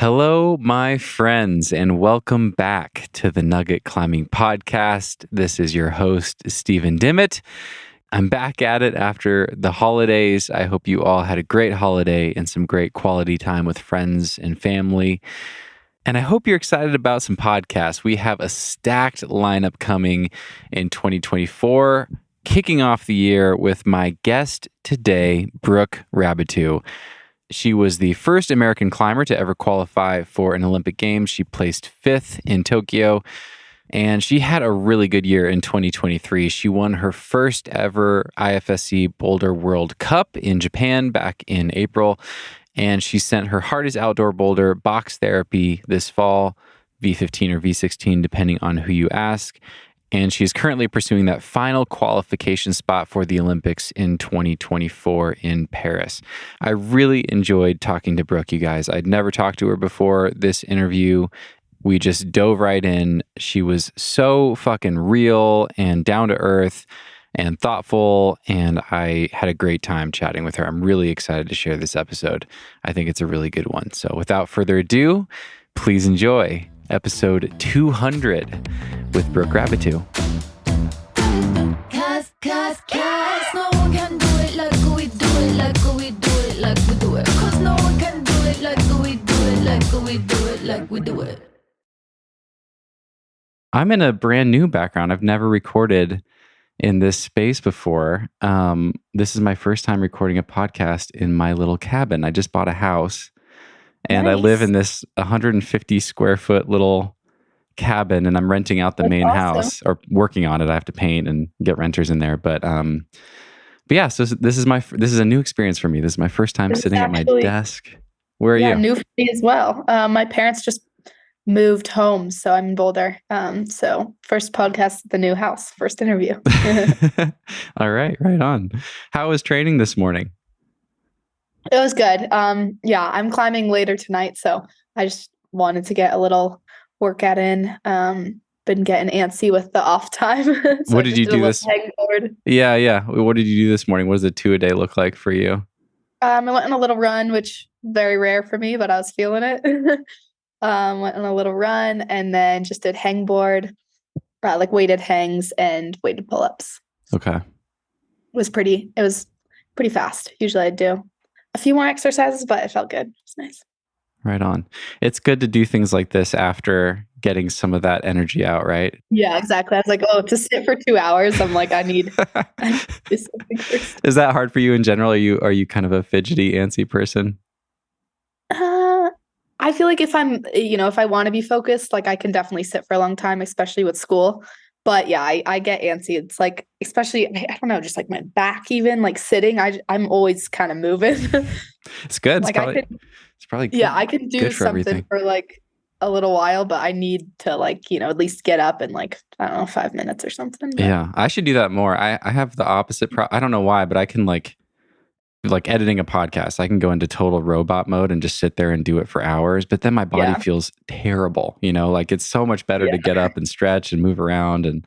Hello, my friends, and welcome back to the Nugget Climbing Podcast. This is your host, Stephen Dimmitt. I'm back at it after the holidays. I hope you all had a great holiday and some great quality time with friends and family. And I hope you're excited about some podcasts. We have a stacked lineup coming in 2024, kicking off the year with my guest today, Brooke Raboutou. She was the first American climber to ever qualify for an Olympic Games. She placed 5th in Tokyo, and she had a really good year in 2023. She won her first ever IFSC Boulder World Cup in Japan back in April, and she sent her hardest outdoor boulder, box therapy, this fall, V15 or V16, depending on who you ask. And she's currently pursuing that final qualification spot for the Olympics in 2024 in Paris. I really enjoyed talking to Brooke, you guys. I'd never talked to her before this interview. We just dove right in. She was so fucking real and down to earth and thoughtful, and I had a great time chatting with her. I'm really excited to share this episode. I think it's a really good one. So without further ado, please enjoy episode 200 with Brooke Raboutou. Cause no one can do it like we do it, like we do it, like we do it. Cause no one can do it like we do it, like we do it, like we do it. I'm in a brand new background. I've never recorded in this space before. This is my first time recording a podcast in my little cabin. I just bought a house. And Nice. I live in this 150 square foot little cabin, and I'm renting out the That's main awesome. house, or working on it. I have to paint and get renters in there. But yeah. So this is a new experience for me. This is my first time This is sitting at my actually- desk. Where are you? New for me as well. My parents just moved home, so I'm in Boulder. So first podcast at the new house, first interview. All right, right on. How was training this morning? It was good. I'm climbing later tonight, so I just wanted to get a little workout in. Been getting antsy with the off time. So What I did just you a do little this- hangboard. Yeah. What did you do this morning? What does a 2-a-day look like for you? I went on a little run, which very rare for me, but I was feeling it. Went on a little run and then just did hangboard, like weighted hangs and weighted pull-ups. Okay. It was pretty fast. Usually I do a few more exercises, but it felt good. It's nice. Right on. It's good to do things like this after getting some of that energy out, right? Yeah, exactly. I was like, to sit for 2 hours, I'm like, I need to do something first. Is that hard for you in general? Are you kind of a fidgety, antsy person? I feel like if I want to be focused, like I can definitely sit for a long time, especially with school. But yeah, I get antsy. It's like, especially, I don't know, just like my back, even like sitting, I'm always kind of moving. It's good. Like It's probably good. I can do good for something everything. for like a little while, but I need to at least get up in like, I don't know, 5 minutes or something. But Yeah, I should do that more. I have the opposite. I don't know why, but I can like editing a podcast. I can go into total robot mode and just sit there and do it for hours. But then my body Yeah. feels terrible. Like it's so much better to get up and stretch and move around and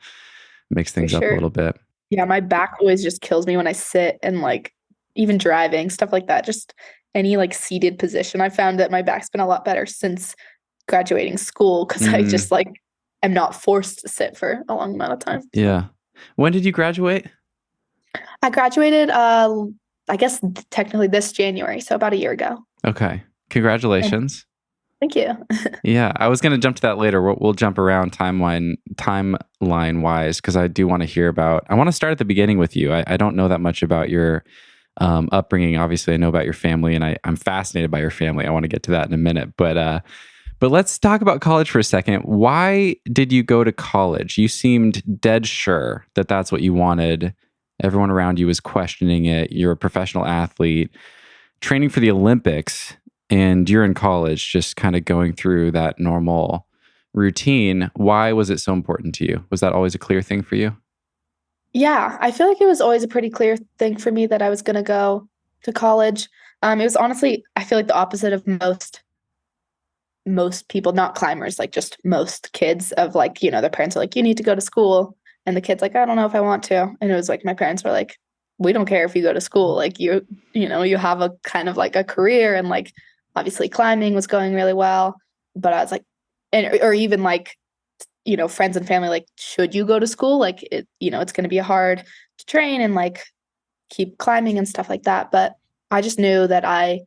mix things up a sure. little bit. Yeah, my back always just kills me when I sit and like even driving, stuff like that. Just any like seated position. I found that my back's been a lot better since graduating school because I just like am not forced to sit for a long amount of time. Yeah. When did you graduate? I graduated, I guess technically this January, so about a year ago. Okay. Congratulations. Thank you. Yeah, I was going to jump to that later. We'll jump around timeline wise because I do want to hear about. I want to start at the beginning with you. I don't know that much about your upbringing. Obviously, I know about your family, and I'm fascinated by your family. I want to get to that in a minute, but let's talk about college for a second. Why did you go to college? You seemed dead sure that that's what you wanted. Everyone around you was questioning it. You're a professional athlete, training for the Olympics. And you're in college, just kind of going through that normal routine. Why was it so important to you? Was that always a clear thing for you? Yeah, I feel like it was always a pretty clear thing for me that I was going to go to college. It was honestly, I feel like the opposite of most people, not climbers, like just most kids of like, their parents are like, you need to go to school. And the kid's like, I don't know if I want to. And it was like, my parents were like, we don't care if you go to school. Like you have a kind of like a career and like obviously climbing was going really well, but I was like, or even like, friends and family, like, should you go to school? Like it's going to be hard to train and like keep climbing and stuff like that. But I just knew that I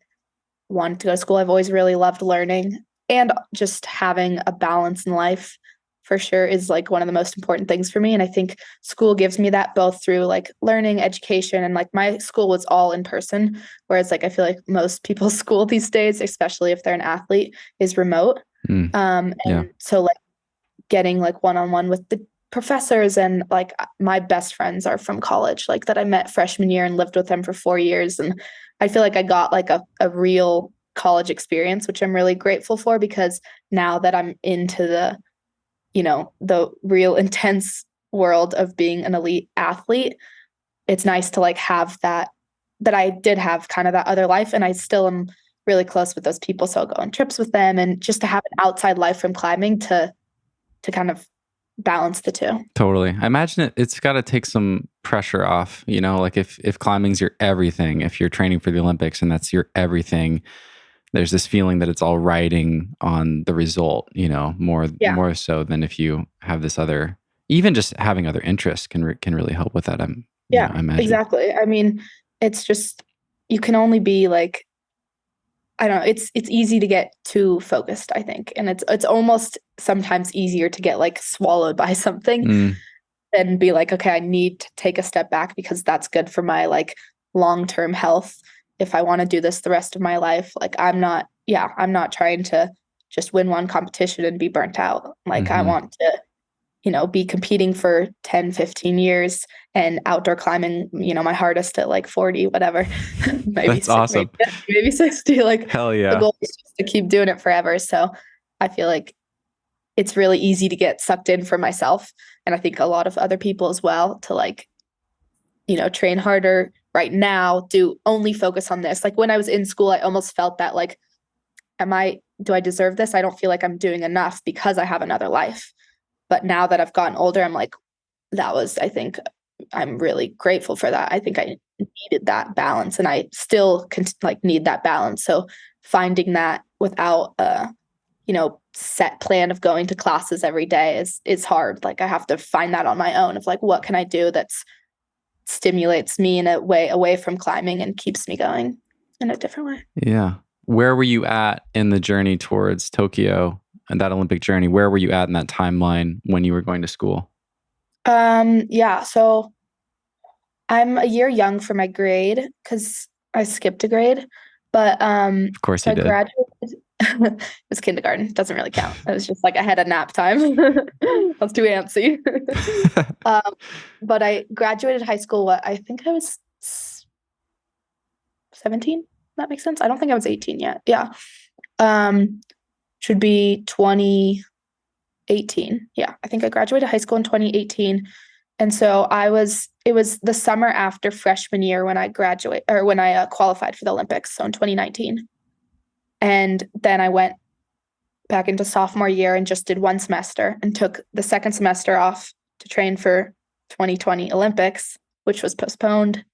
wanted to go to school. I've always really loved learning, and just having a balance in life for sure is like one of the most important things for me. And I think school gives me that, both through like learning, education, and like my school was all in person. Whereas like I feel like most people's school these days, especially if they're an athlete, is remote. And so like getting like one-on-one with the professors, and like my best friends are from college, like that I met freshman year and lived with them for 4 years. And I feel like I got like a real college experience, which I'm really grateful for, because now that I'm into the real intense world of being an elite athlete, it's nice to like have that I did have kind of that other life, and I still am really close with those people. So I'll go on trips with them, and just to have an outside life from climbing to kind of balance the two. Totally. I imagine it's got to take some pressure off, like if climbing's your everything, if you're training for the Olympics and that's your everything, there's this feeling that it's all riding on the result, more so than if you have this other, even just having other interests can really help with that. I imagine. Exactly. I mean, it's just, you can only be like, I don't know, it's easy to get too focused, I think. And it's almost sometimes easier to get like swallowed by something than be like, okay, I need to take a step back, because that's good for my like long-term health. If I want to do this the rest of my life, like I'm not trying to just win one competition and be burnt out. Like I want to, be competing for 10, 15 years, and outdoor climbing, my hardest at like 40, whatever. Maybe that's awesome. Maybe 60. Like, hell yeah. The goal is just to keep doing it forever. So I feel like it's really easy to get sucked in for myself. And I think a lot of other people as well, to like, train harder right now, do only focus on this. Like when I was in school, I almost felt that like, do I deserve this? I don't feel like I'm doing enough because I have another life. But now that I've gotten older, I'm like, I think I'm really grateful for that. I think I needed that balance, and I still need that balance. So finding that without a, set plan of going to classes every day is hard. Like I have to find that on my own, of like, what can I do that's stimulates me in a way away from climbing and keeps me going in a different way. Yeah. Where were you at in the journey towards Tokyo and that Olympic journey? Where were you at in that timeline when you were going to school? So I'm a year young for my grade because I skipped a grade. But of course so you did. I graduated. It was kindergarten. Doesn't really count. It was just like I had a nap time. I was too antsy. But I graduated high school. I think I was 17. That makes sense. I don't think I was 18 yet. Yeah. Should be 2018. Yeah. I think I graduated high school in 2018. And so it was the summer after freshman year when I qualified for the Olympics. So in 2019. And then I went back into sophomore year and just did one semester and took the second semester off to train for 2020 Olympics, which was postponed.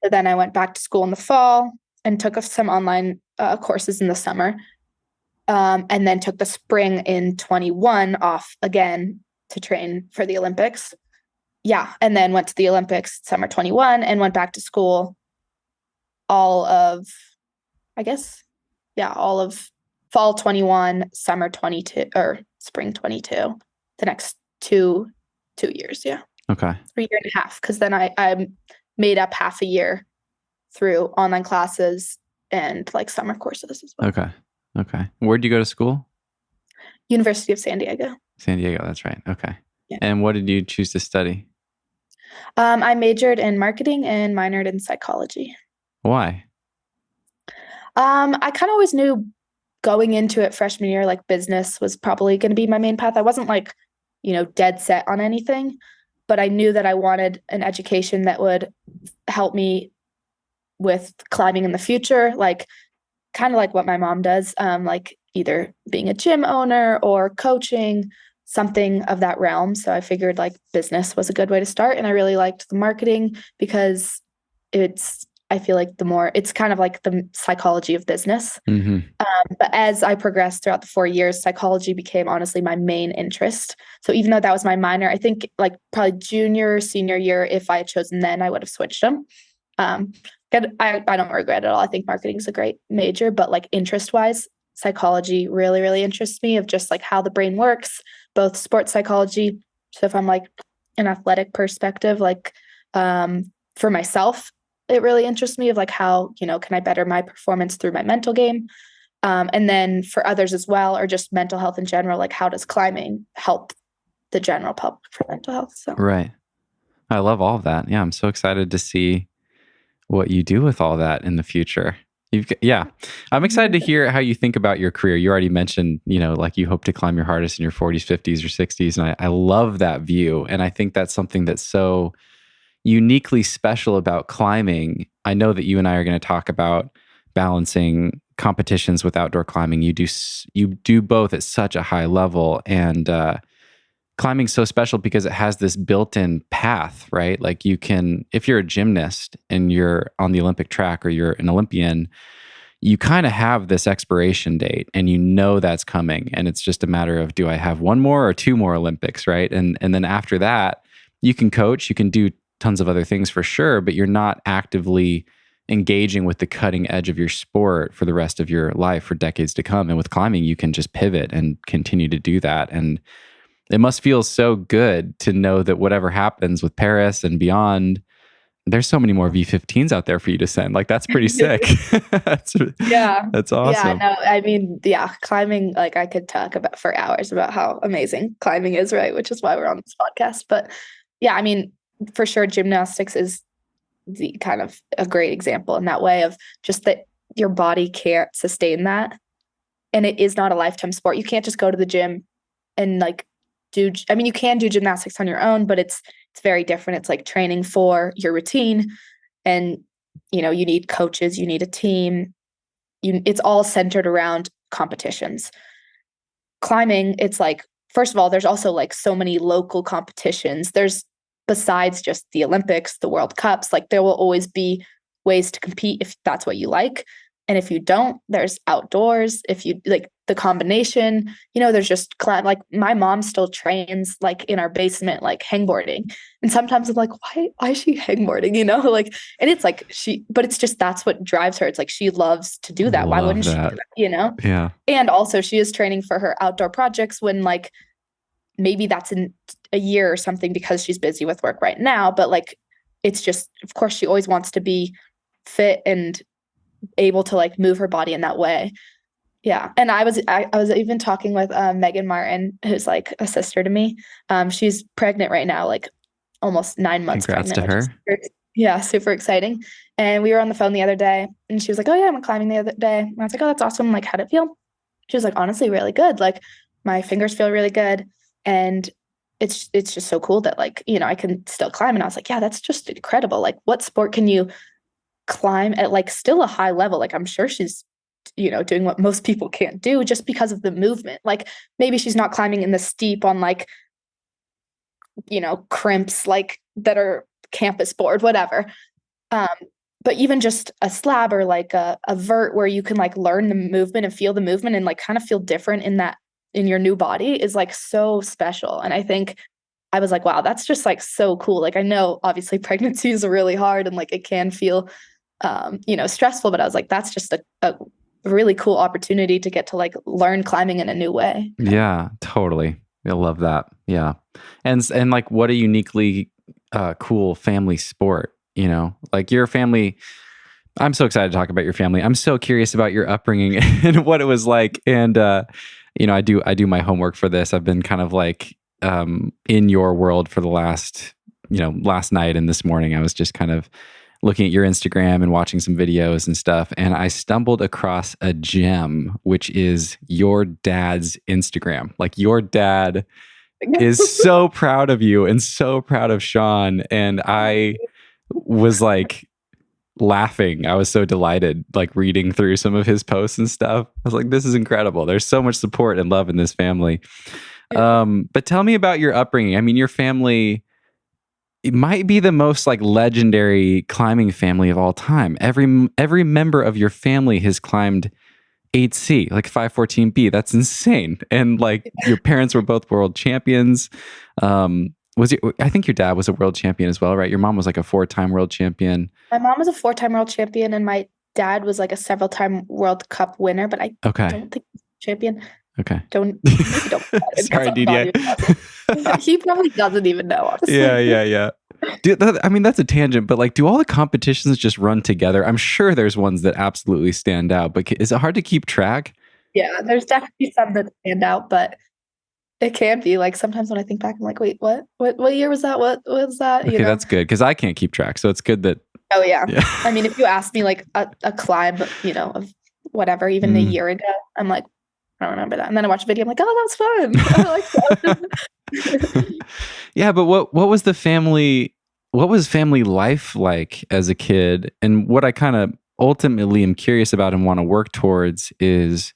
But then I went back to school in the fall and took some online courses in the summer. And then took the spring in 21 off again to train for the Olympics. Yeah. And then went to the Olympics summer 21 and went back to school all of fall 21, summer 22, or spring 22, the next two years. Yeah. Okay. 3 years and a half. Cause then I made up half a year through online classes and like summer courses as well. Okay. Where'd you go to school? University of San Diego. San Diego. That's right. Okay. Yeah. And what did you choose to study? I majored in marketing and minored in psychology. Why? I kind of always knew going into it freshman year, like business was probably going to be my main path. I wasn't like, dead set on anything, but I knew that I wanted an education that would help me with climbing in the future, like kind of like what my mom does, like either being a gym owner or coaching, something of that realm. So I figured like business was a good way to start. And I really liked the marketing because it's I feel like the more it's kind of like the psychology of business. Hmm. But as I progressed throughout the 4 years, psychology became honestly my main interest. So even though that was my minor, I think like probably junior, senior year, if I had chosen then, I would have switched them. I don't regret it at all. I think marketing is a great major, but like interest wise, psychology really, really interests me of just like how the brain works, both sports psychology. So if I'm like an athletic perspective, like for myself, it really interests me of like how, can I better my performance through my mental game? And then for others as well, or just mental health in general, like how does climbing help the general public for mental health? So Right. I love all of that. Yeah, I'm so excited to see what you do with all that in the future. I'm excited to hear how you think about your career. You already mentioned, like you hope to climb your hardest in your 40s, 50s, or 60s. And I love that view. And I think that's something that's so uniquely special about climbing. I know that you and I are going to talk about balancing competitions with outdoor climbing. You do both at such a high level, and climbing's so special because it has this built-in path, right? Like you can, if you're a gymnast and you're on the Olympic track or you're an Olympian, you kind of have this expiration date and that's coming. And it's just a matter of, do I have one more or two more Olympics, right? And then after that, you can coach, you can do tons of other things for sure, but you're not actively engaging with the cutting edge of your sport for the rest of your life for decades to come. And with climbing, you can just pivot and continue to do that. And it must feel so good to know that whatever happens with Paris and beyond, there's so many more V15s out there for you to send. Like, that's pretty sick. That's awesome. Yeah, no, I mean, climbing, like I could talk about for hours about how amazing climbing is, right? Which is why we're on this podcast. But yeah, I mean, for sure, gymnastics is the kind of a great example in that way of just that your body can't sustain that. And it is not a lifetime sport. You can't just go to the gym and like you can do gymnastics on your own, but it's very different. It's like training for your routine, and you need coaches, you need a team. It's all centered around competitions. Climbing, it's like, first of all, there's also like so many local competitions. There's, besides just the Olympics, the World Cups, like there will always be ways to compete if that's what you like. And if you don't, there's is if you like the combination, there's just like my mom still trains like in our basement, like hangboarding. And sometimes I'm like, why is she hangboarding? Like, and it's like but it's just, that's what drives her. It's like, she loves to do that. Why wouldn't she do that, Yeah. And also she is training for her outdoor projects when like, maybe that's in a year or something because she's busy with work right now. But like, it's just, of course she always wants to be fit and able to like move her body in that way. Yeah. And I was even talking with Megan Martin, who's like a sister to me. She's pregnant right now, like almost 9 months. Congrats pregnant. to her. Super exciting. And we were on the phone the other day and she was like, oh yeah, I'm climbing the other day. And I was like, oh, that's awesome. Like, how'd it feel? She was like, honestly, really good. Like my fingers feel really good. And it's just so cool that like, I can still climb. And I was like, yeah, that's just incredible. Like, what sport can you climb at like still a high level? Like, I'm sure she's, doing what most people can't do just because of the movement. Like maybe she's not climbing in the steep on like, crimps, like that are campus board, whatever. But even just a slab or like a vert where you can like learn the movement and feel the movement and like kind of feel different in your new body is like so special. And I think I was like, wow, that's just like so cool. Like I know obviously pregnancy is really hard and like it can feel, stressful, but I was like, that's just a really cool opportunity to get to like learn climbing in a new way. Yeah, totally. I love that. Yeah. And like what a uniquely cool family sport, like your family. I'm so excited to talk about your family. I'm so curious about your upbringing and what it was like. And, I do my homework for this. I've been kind of like in your world for the last night and this morning. I was just kind of looking at your Instagram and watching some videos and stuff. And I stumbled across a gem, which is your dad's Instagram. Like your dad is so proud of you and so proud of Sean. And I was like laughing. I was so delighted, like reading through some of his posts and stuff. I was like, this is incredible. There's so much support and love in this family. But tell me about your upbringing. I mean, your family it might be the most like legendary climbing family of all time. Every member of your family has climbed 8C, like 514B. That's insane. And like your parents were both world champions. I think your dad was a world champion as well, right? Your mom was like a 4-time world champion. My mom was a 4-time world champion, and my dad was like a several-time World Cup winner, but I don't think he's a champion. Okay. Don't. Sorry, DD. He probably doesn't even know, honestly. Yeah. Dude, that's a tangent, but like, do all the competitions just run together? I'm sure there's ones that absolutely stand out, but is it hard to keep track? Yeah, there's definitely some that stand out, but it can be like sometimes when I think back, I'm like, wait, what year was that? What was that? Okay, that's good because I can't keep track, so it's good that. Oh yeah. I mean, if you ask me like a climb, of whatever, even a year ago, I'm like, I don't remember that. And then I watch a video, I'm like, oh, that was fun. I like that. Yeah, but what was family life like as a kid? And what I kind of ultimately am curious about and want to work towards is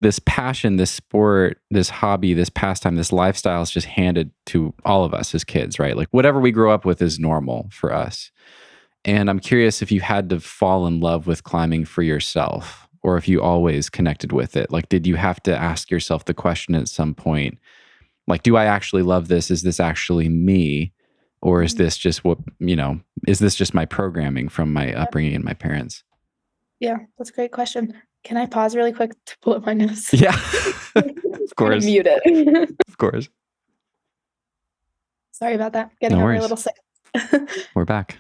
this passion, this sport, this hobby, this pastime, this lifestyle is just handed to all of us as kids, right? Like whatever we grow up with is normal for us. And I'm curious if you had to fall in love with climbing for yourself, or if you always connected with it. Like, did you have to ask yourself the question at some point, like, do I actually love this? Is this actually me? Or is this just is this just my programming from my upbringing and my parents? Yeah, that's a great question. Can I pause really quick to blow my nose? Yeah, of course. Mute it. Of course. Sorry about that. Getting over a little sick. We're back.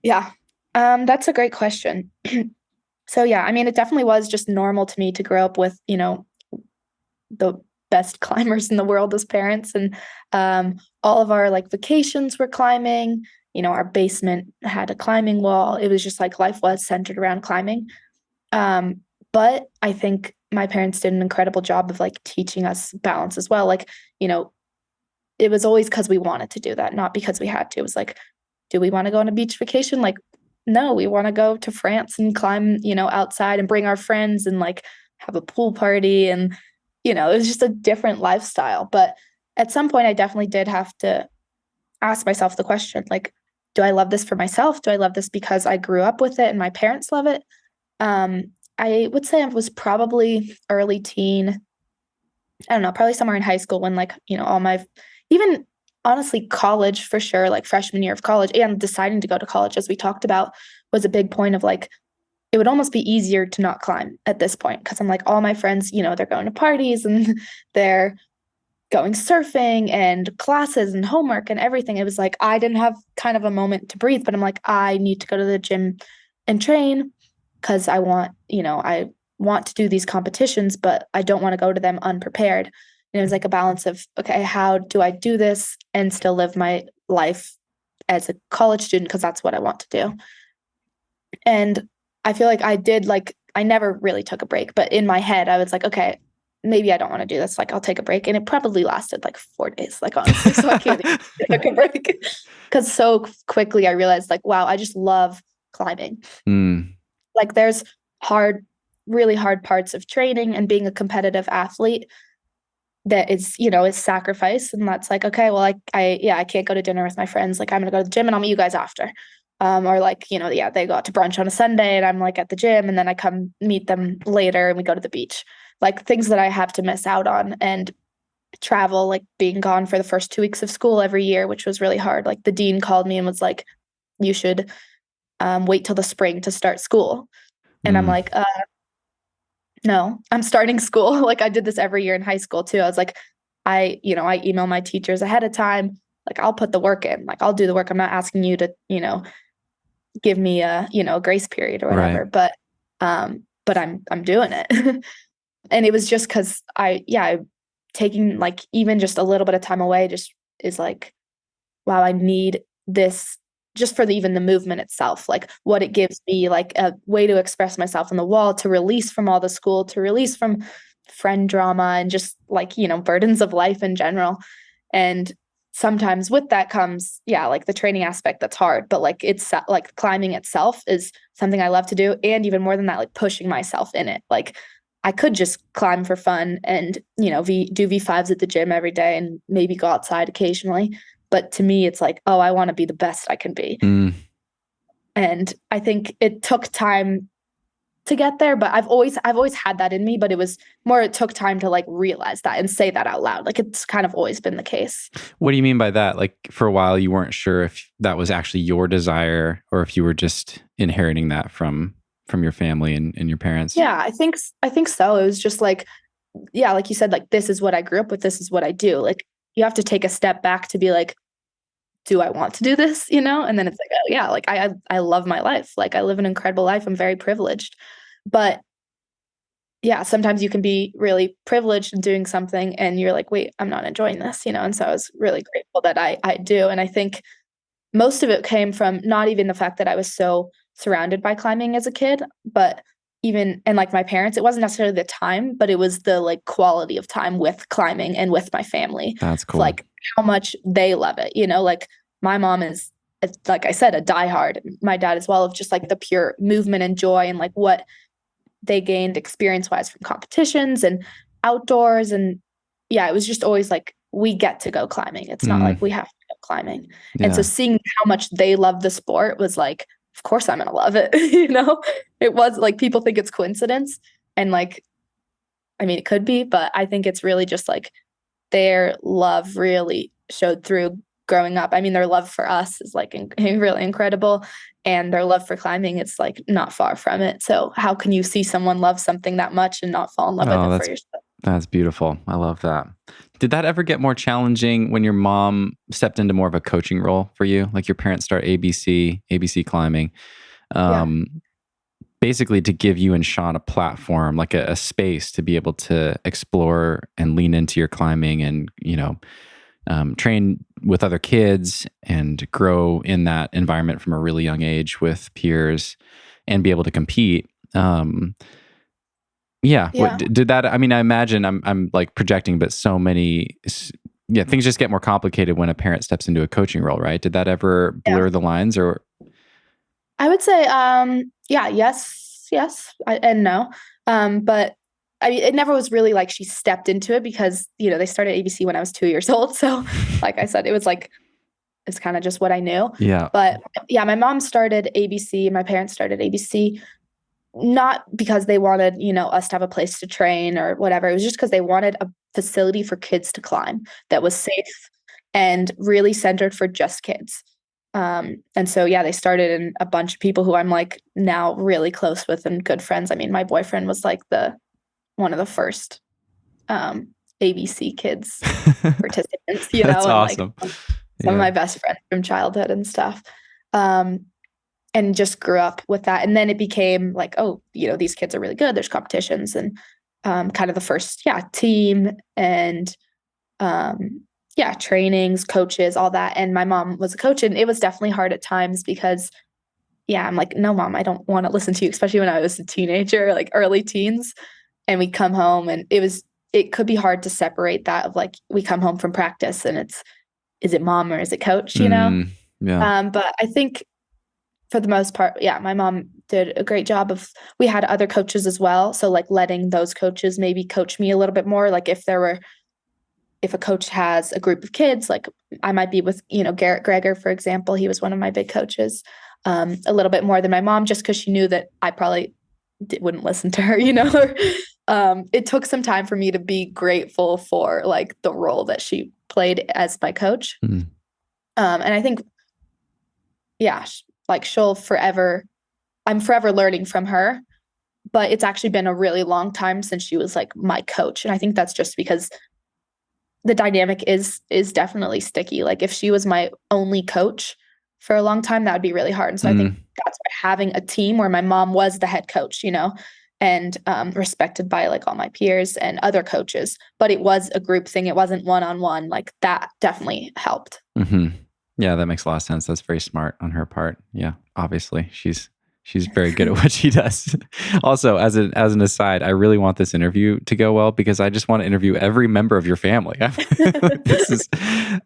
Yeah, that's a great question. So yeah, I mean, it definitely was just normal to me to grow up with, the best climbers in the world as parents. And all of our like vacations were climbing. Our basement had a climbing wall. It was just like life was centered around climbing. But I think my parents did an incredible job of like teaching us balance as well. Like, it was always because we wanted to do that, not because we had to. It was like, do we want to go on a beach vacation? Like, no, we want to go to France and climb, outside and bring our friends and like have a pool party. And, it was just a different lifestyle. But at some point, I definitely did have to ask myself the question, like, do I love this for myself? Do I love this because I grew up with it and my parents love it? I would say I was probably early teen. I don't know, probably somewhere in high school when like, all my, even honestly, college for sure, like freshman year of college and deciding to go to college, as we talked about, was a big point of like, it would almost be easier to not climb at this point. Cause I'm like, all my friends, they're going to parties and they're going surfing and classes and homework and everything. It was like, I didn't have kind of a moment to breathe, but I'm like, I need to go to the gym and train because I want to do these competitions, but I don't want to go to them unprepared. And it was like a balance of, okay, how do I do this and still live my life as a college student? Because that's what I want to do. And I feel like I never really took a break, but in my head, I was like, okay, maybe I don't want to do this. Like, I'll take a break. And it probably lasted like 4 days, like honestly, so I can't even take a break. Because so quickly I realized like, wow, I just love climbing. Like there's really hard parts of training and being a competitive athlete that is, is sacrifice. And that's like, okay, well, I can't go to dinner with my friends. Like I'm going to go to the gym and I'll meet you guys after. Or like, they go out to brunch on a Sunday and I'm like at the gym and then I come meet them later and we go to the beach. Like things that I have to miss out on, and travel, like being gone for the first 2 weeks of school every year, which was really hard. Like the dean called me and was like, you should wait till the spring to start school. And I'm like, no, I'm starting school. Like I did this every year in high school too. I was like, I email my teachers ahead of time. Like I'll put the work in, like I'll do the work. I'm not asking you to, give me a, grace period or whatever, right. But I'm doing it. And it was just cause I taking like even just a little bit of time away just is like, wow, I need this just for even the movement itself, like what it gives me, like a way to express myself on the wall, to release from all the school, to release from friend drama and just like, burdens of life in general. And sometimes with that comes, like the training aspect that's hard, but like it's like climbing itself is something I love to do. And even more than that, like pushing myself in it. Like I could just climb for fun and, do V5s at the gym every day and maybe go outside occasionally. But to me, it's like, oh, I want to be the best I can be. And I think it took time to get there, but I've always had that in me, but it took time to like realize that and say that out loud. Like it's kind of always been the case. What do you mean by that? Like for a while you weren't sure if that was actually your desire or if you were just inheriting that from your family and your parents? Yeah, I think so. It was just like, yeah, like you said, like this is what I grew up with, this is what I do. Like you have to take a step back to be like, do I want to do this? And then it's like, oh yeah, like I love my life. Like I live an incredible life. I'm very privileged. But yeah, sometimes you can be really privileged in doing something and you're like, wait, I'm not enjoying this, And so I was really grateful that I do. And I think most of it came from not even the fact that I was so surrounded by climbing as a kid, but and like my parents, it wasn't necessarily the time, but it was the like quality of time with climbing and with my family. That's cool. Like how much they love it, like my mom is, like I said, a diehard, my dad as well, of just like the pure movement and joy and like what they gained experience wise from competitions and outdoors. And yeah, it was just always like, we get to go climbing. It's not like we have to go climbing. Yeah. And so seeing how much they love the sport was like, of course I'm going to love it. It was like, people think it's coincidence. And like, I mean, it could be, but I think it's really just like their love really showed through growing up. I mean, their love for us is like really incredible. And their love for climbing, it's like not far from it. So how can you see someone love something that much and not fall in love with it for yourself? That's beautiful. I love that. Did that ever get more challenging when your mom stepped into more of a coaching role for you? Like your parents start ABC climbing, basically to give you and Sean a platform, like a space to be able to explore and lean into your climbing and, train with other kids and grow in that environment from a really young age with peers and be able to compete. Yeah. Did that? I mean, I imagine I'm like projecting, but so many, things just get more complicated when a parent steps into a coaching role, right? Did that ever blur the lines or? I would say, yes, and no. But I mean, it never was really like she stepped into it because, they started ABC when I was 2 years old. So like I said, it's kind of just what I knew. Yeah. But yeah, my mom started ABC and my parents started ABC. Not because they wanted, us to have a place to train or whatever. It was just because they wanted a facility for kids to climb that was safe and really centered for just kids. And so, yeah, they started in a bunch of people who I'm like now really close with and good friends. I mean, my boyfriend was like one of the first ABC kids participants, That's and awesome. Like some of my best friends from childhood and stuff. And just grew up with that. And then it became like, oh, these kids are really good. There's competitions and kind of the first, team and trainings, coaches, all that. And my mom was a coach and it was definitely hard at times because, I'm like, no, Mom, I don't want to listen to you, especially when I was a teenager, like early teens. And we come home and it could be hard to separate that of like, we come home from practice and is it mom or is it coach, Yeah. But I think, for the most part, my mom did a great job we had other coaches as well. So like letting those coaches maybe coach me a little bit more. Like if a coach has a group of kids, like I might be with, Garrett Greger, for example, he was one of my big coaches, a little bit more than my mom, just because she knew that I probably wouldn't listen to her, It took some time for me to be grateful for like the role that she played as my coach. Mm-hmm. And I think, like I'm forever learning from her, but it's actually been a really long time since she was like my coach. And I think that's just because the dynamic is definitely sticky. Like if she was my only coach for a long time, that would be really hard. And so I think that's why having a team where my mom was the head coach, and respected by like all my peers and other coaches, but it was a group thing. It wasn't one-on-one. Like that definitely helped. Mm-hmm. Yeah, that makes a lot of sense. That's very smart on her part. Yeah, obviously she's very good at what she does. Also, as an aside, I really want this interview to go well because I just want to interview every member of your family. This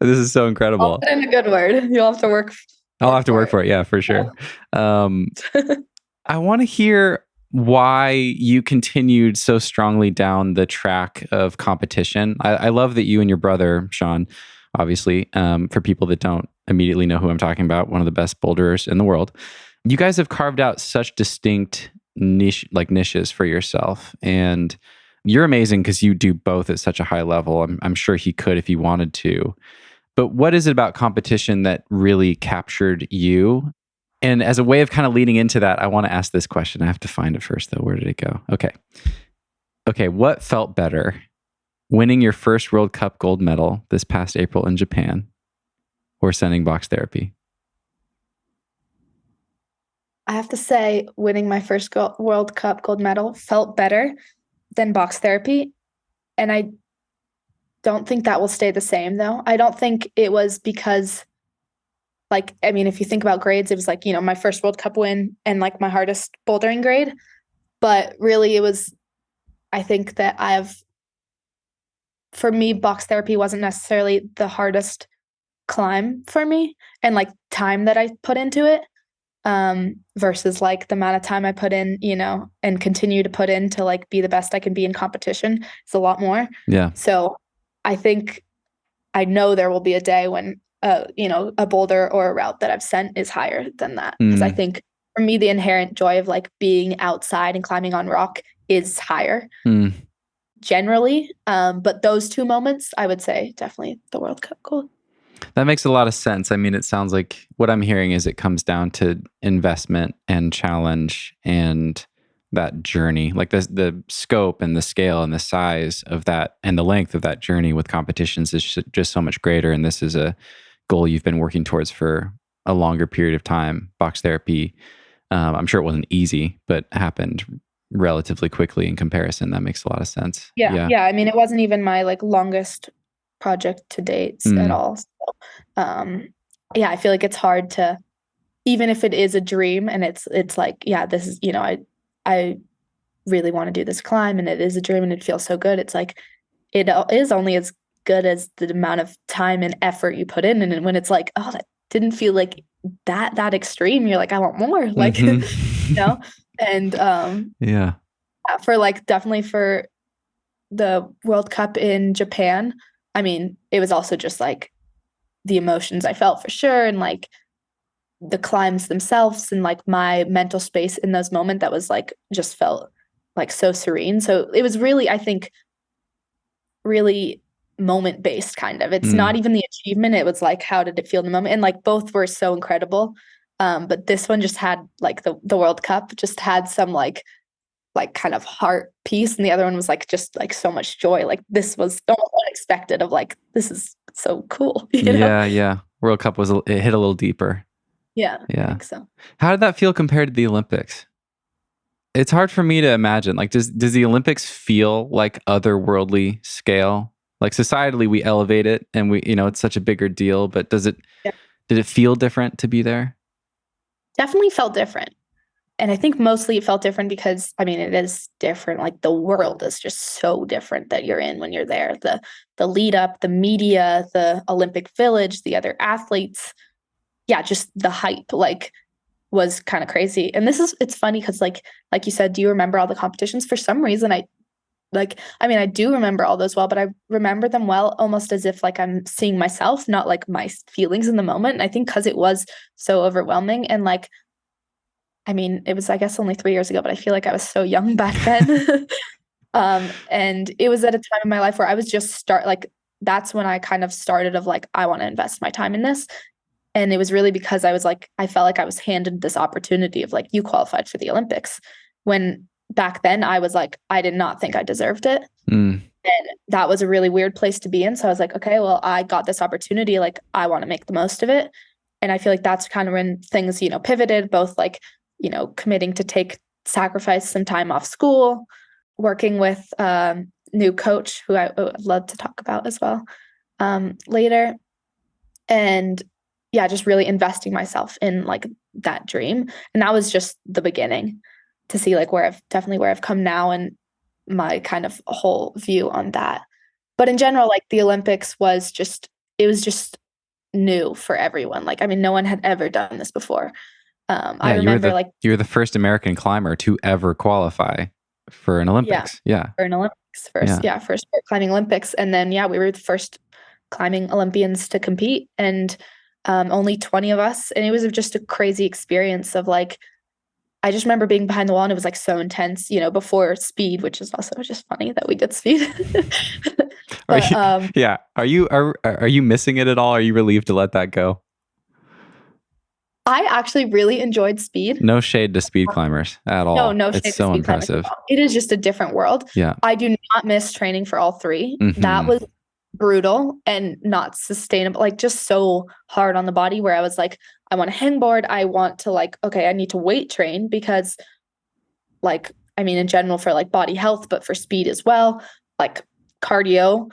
is so incredible. I'll put in a good word. You'll have to work. I'll have to work for it. Yeah, for sure. I want to hear why you continued so strongly down the track of competition. I love that you and your brother, Sean, obviously, for people that don't immediately know who I'm talking about, one of the best boulderers in the world. You guys have carved out such distinct niches for yourself. And you're amazing because you do both at such a high level. I'm sure he could if he wanted to. But what is it about competition that really captured you? And as a way of kind of leading into that, I want to ask this question. I have to find it first, though. Where did it go? Okay. What felt better? Winning your first World Cup gold medal this past April in Japan or sending box therapy? I have to say, winning my first World Cup gold medal felt better than box therapy. And I don't think that will stay the same, though. I don't think it was because, like, I mean, if you think about grades, it was like, my first World Cup win and like my hardest bouldering grade. But really, it was, I think that for me, box therapy wasn't necessarily the hardest climb for me, and like time that I put into it. Versus like the amount of time I put in, and continue to put in to like be the best I can be in competition is a lot more. Yeah. So I know there will be a day when, a boulder or a route that I've sent is higher than that. Because I think for me, the inherent joy of like being outside and climbing on rock is higher generally. But those two moments, I would say definitely the World Cup gold. That makes a lot of sense. I mean, it sounds like what I'm hearing is it comes down to investment and challenge and that journey, like the scope and the scale and the size of that and the length of that journey with competitions is just so much greater. And this is a goal you've been working towards for a longer period of time. Box therapy, I'm sure it wasn't easy, but happened relatively quickly in comparison. That makes a lot of sense. Yeah. I mean, it wasn't even my like longest project to date at all. So, I feel like it's hard to, even if it is a dream and it's like, this is, I really want to do this climb and it is a dream and it feels so good. It's like, it is only as good as the amount of time and effort you put in. And when it's like, oh, that didn't feel like that extreme, you're like, I want more, like, and, for like, definitely for the World Cup in Japan, I mean, it was also just like the emotions I felt for sure. And like the climbs themselves and like my mental space in those moments that was like, just felt like so serene. So it was really, I think, really moment based kind of. It's not even the achievement. It was like, how did it feel in the moment? And like both were so incredible. But this one just had like the World Cup just had some like kind of heart piece, and the other one was like just like so much joy. Like this was almost unexpected of like, this is so cool. Yeah. World Cup it hit a little deeper. Yeah. I think so. How did that feel compared to the Olympics? It's hard for me to imagine. Like, does the Olympics feel like otherworldly scale? Like societally, we elevate it, and we, it's such a bigger deal. But did it feel different to be there? Definitely felt different. And I think mostly it felt different because, I mean, it is different. Like the world is just so different that you're in when you're there. The lead up, the media, the Olympic Village, the other athletes. Yeah, just the hype like was kind of crazy. And it's funny because like you said, do you remember all the competitions? For some reason, I do remember all those well, but I remember them well almost as if like I'm seeing myself, not like my feelings in the moment. And I think because it was so overwhelming and like, I mean, it was, I guess, only 3 years ago, but I feel like I was so young back then. And it was at a time in my life where I was just that's when I kind of started of like, I want to invest my time in this. And it was really because I was like, I felt like I was handed this opportunity of like, you qualified for the Olympics. When back then I was like, I did not think I deserved it. And that was a really weird place to be in. So I was like, okay, well, I got this opportunity. Like, I want to make the most of it. And I feel like that's kind of when things, pivoted, both like, committing to sacrifice some time off school, working with a new coach who I would love to talk about as well later. And just really investing myself in like that dream. And that was just the beginning to see like where I've come now and my kind of whole view on that. But in general, like the Olympics was just new for everyone. Like, I mean, no one had ever done this before. I remember you're the first American climber to ever qualify for an Olympics. For an Olympics, first sport climbing Olympics. And then, we were the first climbing Olympians to compete, and only 20 of us. And it was just a crazy experience of like, I just remember being behind the wall and it was like so intense, you know, before speed, which is also just funny that we did speed. But, yeah. Are you missing it at all? Are you relieved to let that go? I actually really enjoyed speed. No shade to speed climbers at all. No shade it's to so speed climbers impressive. at all. It is just a different world. Yeah. I do not miss training for all three. That was brutal and not sustainable, like just so hard on the body, where I was like, I want a hangboard. I want to like, okay, I need to weight train because like, I mean, in general for like body health, but for speed as well, like cardio,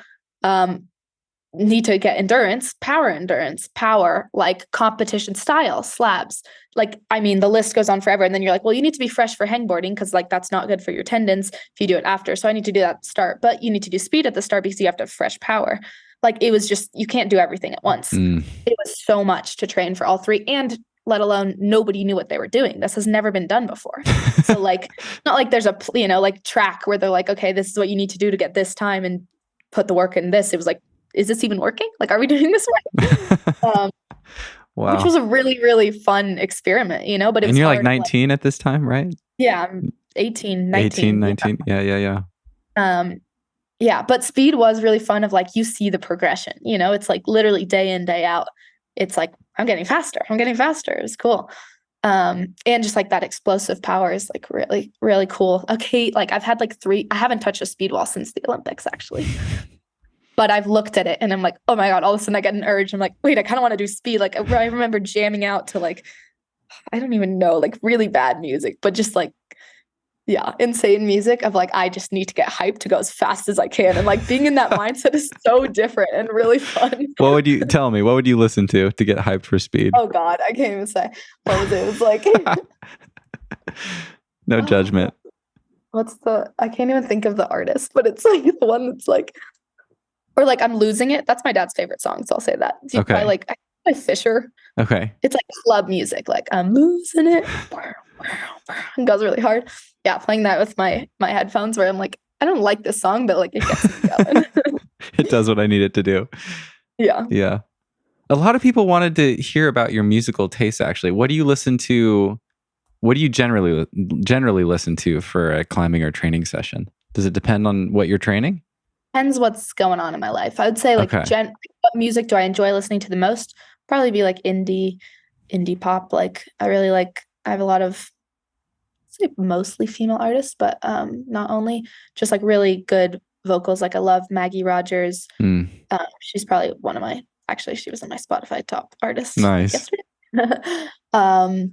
need to get endurance, power, like competition style, slabs. Like, I mean, the list goes on forever. And then you're like, well, you need to be fresh for hangboarding because like that's not good for your tendons if you do it after. So I need to do that at the start, but you need to do speed at the start because you have to have fresh power. Like it was just, you can't do everything at once. It was so much to train for all three, and let alone nobody knew what they were doing. This has never been done before. So like, not like there's a, you know, like track where they're like, okay, this is what you need to do to get this time and put the work in this. It was like, is this even working? Like, are we doing this right? Wow. Which was a really, really fun experiment, you know, but it was you're like 19 at this time, right? Yeah. I'm 18, 19. 19. Yeah. Yeah. But speed was really fun of like, you see the progression, you know, it's like literally day in, day out. It's like, I'm getting faster. It was cool. And just like that explosive power is like really, really cool. Okay. Like I've had like I haven't touched a speed wall since the Olympics actually. But I've looked at it and I'm like, oh my God, all of a sudden I get an urge. I'm like, wait, I kind of want to do speed. Like I remember jamming out to like, I don't even know, like really bad music, but just like, yeah, insane music of like, I just need to get hyped to go as fast as I can. And like being in that mindset is so different and really fun. What would you listen to get hyped for speed? Oh God, I can't even say. What was it? It was like, no judgment. I can't even think of the artist, but it's like the one that's like, or like I'm Losing It. That's my dad's favorite song, so I'll say that. Okay. By Fisher. Okay. It's like club music. Like I'm losing it. It goes really hard. Yeah, playing that with my headphones where I'm like, I don't like this song, but like it gets me going. It does what I need it to do. Yeah. Yeah. A lot of people wanted to hear about your musical taste actually. What do you listen to? What do you generally listen to for a climbing or training session? Does it depend on what you're training? Depends what's going on in my life. I would say like what music do I enjoy listening to the most? Probably be like indie pop. Like I have a lot of mostly female artists, but not only, just like really good vocals. Like I love Maggie Rogers. She's probably she was on my Spotify top artists. Nice. Yesterday.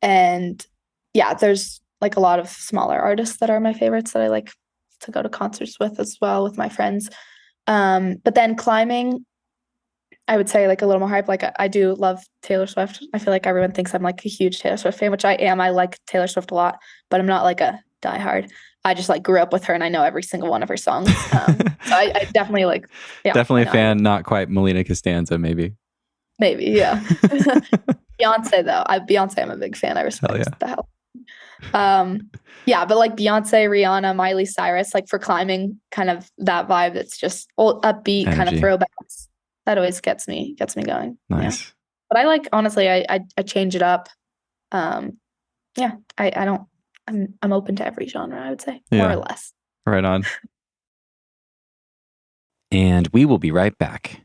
And yeah, there's like a lot of smaller artists that are my favorites that I like to go to concerts with as well with my friends. But then climbing, I would say like a little more hype. Like I do love Taylor Swift. I feel like everyone thinks I'm like a huge Taylor Swift fan, which I am. I like Taylor Swift a lot, but I'm not like a diehard. I just like grew up with her and I know every single one of her songs. So I definitely like, yeah. Definitely a fan, not quite Melina Costanza, maybe. Maybe, yeah. Beyonce though. Beyonce, I'm a big fan. I respect the hell. Yeah, but like Beyonce, Rihanna, Miley Cyrus, like for climbing, kind of that vibe that's just old, upbeat, energy. Kind of throwbacks. That always gets me going. Nice. Yeah. But I like, honestly, I change it up. Yeah, I'm open to every genre, I would say, more or less. Right on. And we will be right back.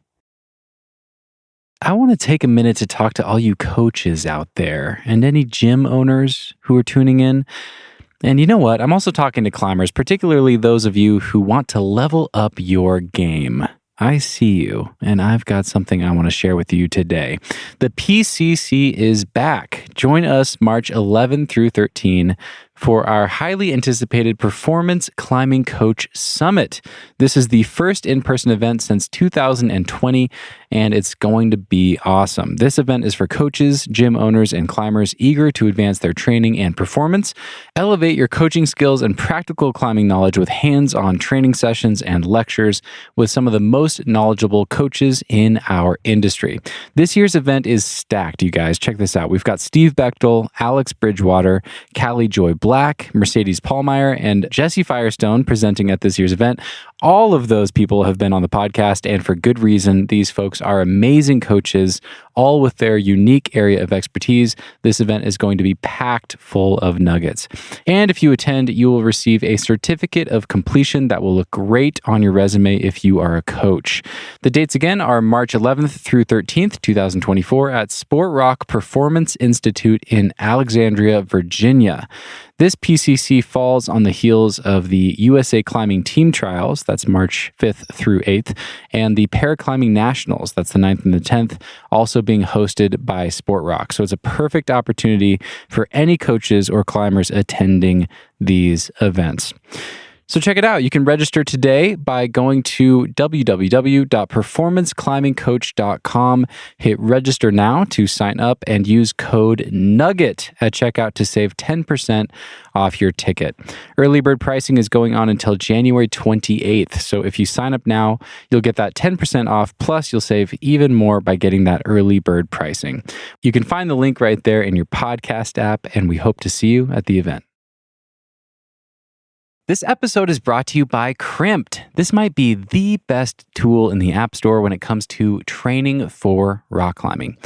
I want to take a minute to talk to all you coaches out there and any gym owners who are tuning in. And you know what? I'm also talking to climbers, particularly those of you who want to level up your game. I see you, and I've got something I want to share with you today. The PCC is back. Join us March 11 through 13 for our highly anticipated Performance Climbing Coach Summit. This is the first in-person event since 2020, and it's going to be awesome. This event is for coaches, gym owners, and climbers eager to advance their training and performance. Elevate your coaching skills and practical climbing knowledge with hands-on training sessions and lectures with some of the most knowledgeable coaches in our industry. This year's event is stacked, you guys. Check this out. We've got Steve Bechtel, Alex Bridgewater, Callie Joy Black, Mercedes Pallmeyer, and Jesse Firestone presenting at this year's event. All of those people have been on the podcast, and for good reason. These folks are amazing coaches, all with their unique area of expertise. This event is going to be packed full of nuggets. And if you attend, you will receive a certificate of completion that will look great on your resume if you are a coach. The dates again are March 11th through 13th, 2024 at Sport Rock Performance Institute in Alexandria, Virginia. This PCC falls on the heels of the USA Climbing Team Trials, that's March 5th through 8th, and the Paraclimbing Nationals, that's the 9th and the 10th, also being hosted by Sport Rock. So it's a perfect opportunity for any coaches or climbers attending these events. So check it out. You can register today by going to www.performanceclimbingcoach.com. Hit register now to sign up and use code NUGGET at checkout to save 10% off your ticket. Early bird pricing is going on until January 28th. So if you sign up now, you'll get that 10% off. Plus, you'll save even more by getting that early bird pricing. You can find the link right there in your podcast app, and we hope to see you at the event. This episode is brought to you by Crimpd. This might be the best tool in the App Store when it comes to training for rock climbing.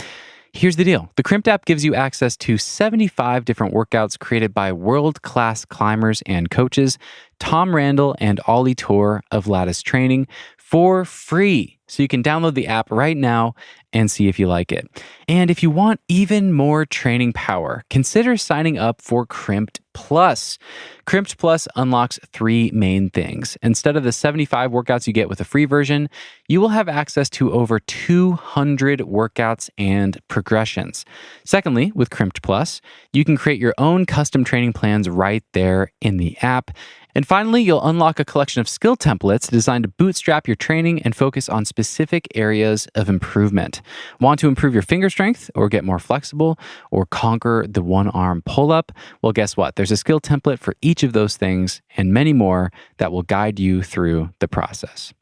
Here's the deal. The Crimpd app gives you access to 75 different workouts created by world-class climbers and coaches, Tom Randall and Ollie Tor of Lattice Training, for free. So you can download the app right now and see if you like it. And if you want even more training power, consider signing up for Crimpd Plus. Crimpd Plus unlocks three main things. Instead of the 75 workouts you get with a free version, you will have access to over 200 workouts and progressions. Secondly, with Crimpd Plus, you can create your own custom training plans right there in the app. And finally, you'll unlock a collection of skill templates designed to bootstrap your training and focus on specific areas of improvement. Want to improve your finger strength or get more flexible or conquer the one-arm pull-up? Well, guess what? There's a skill template for each of those things and many more that will guide you through the process.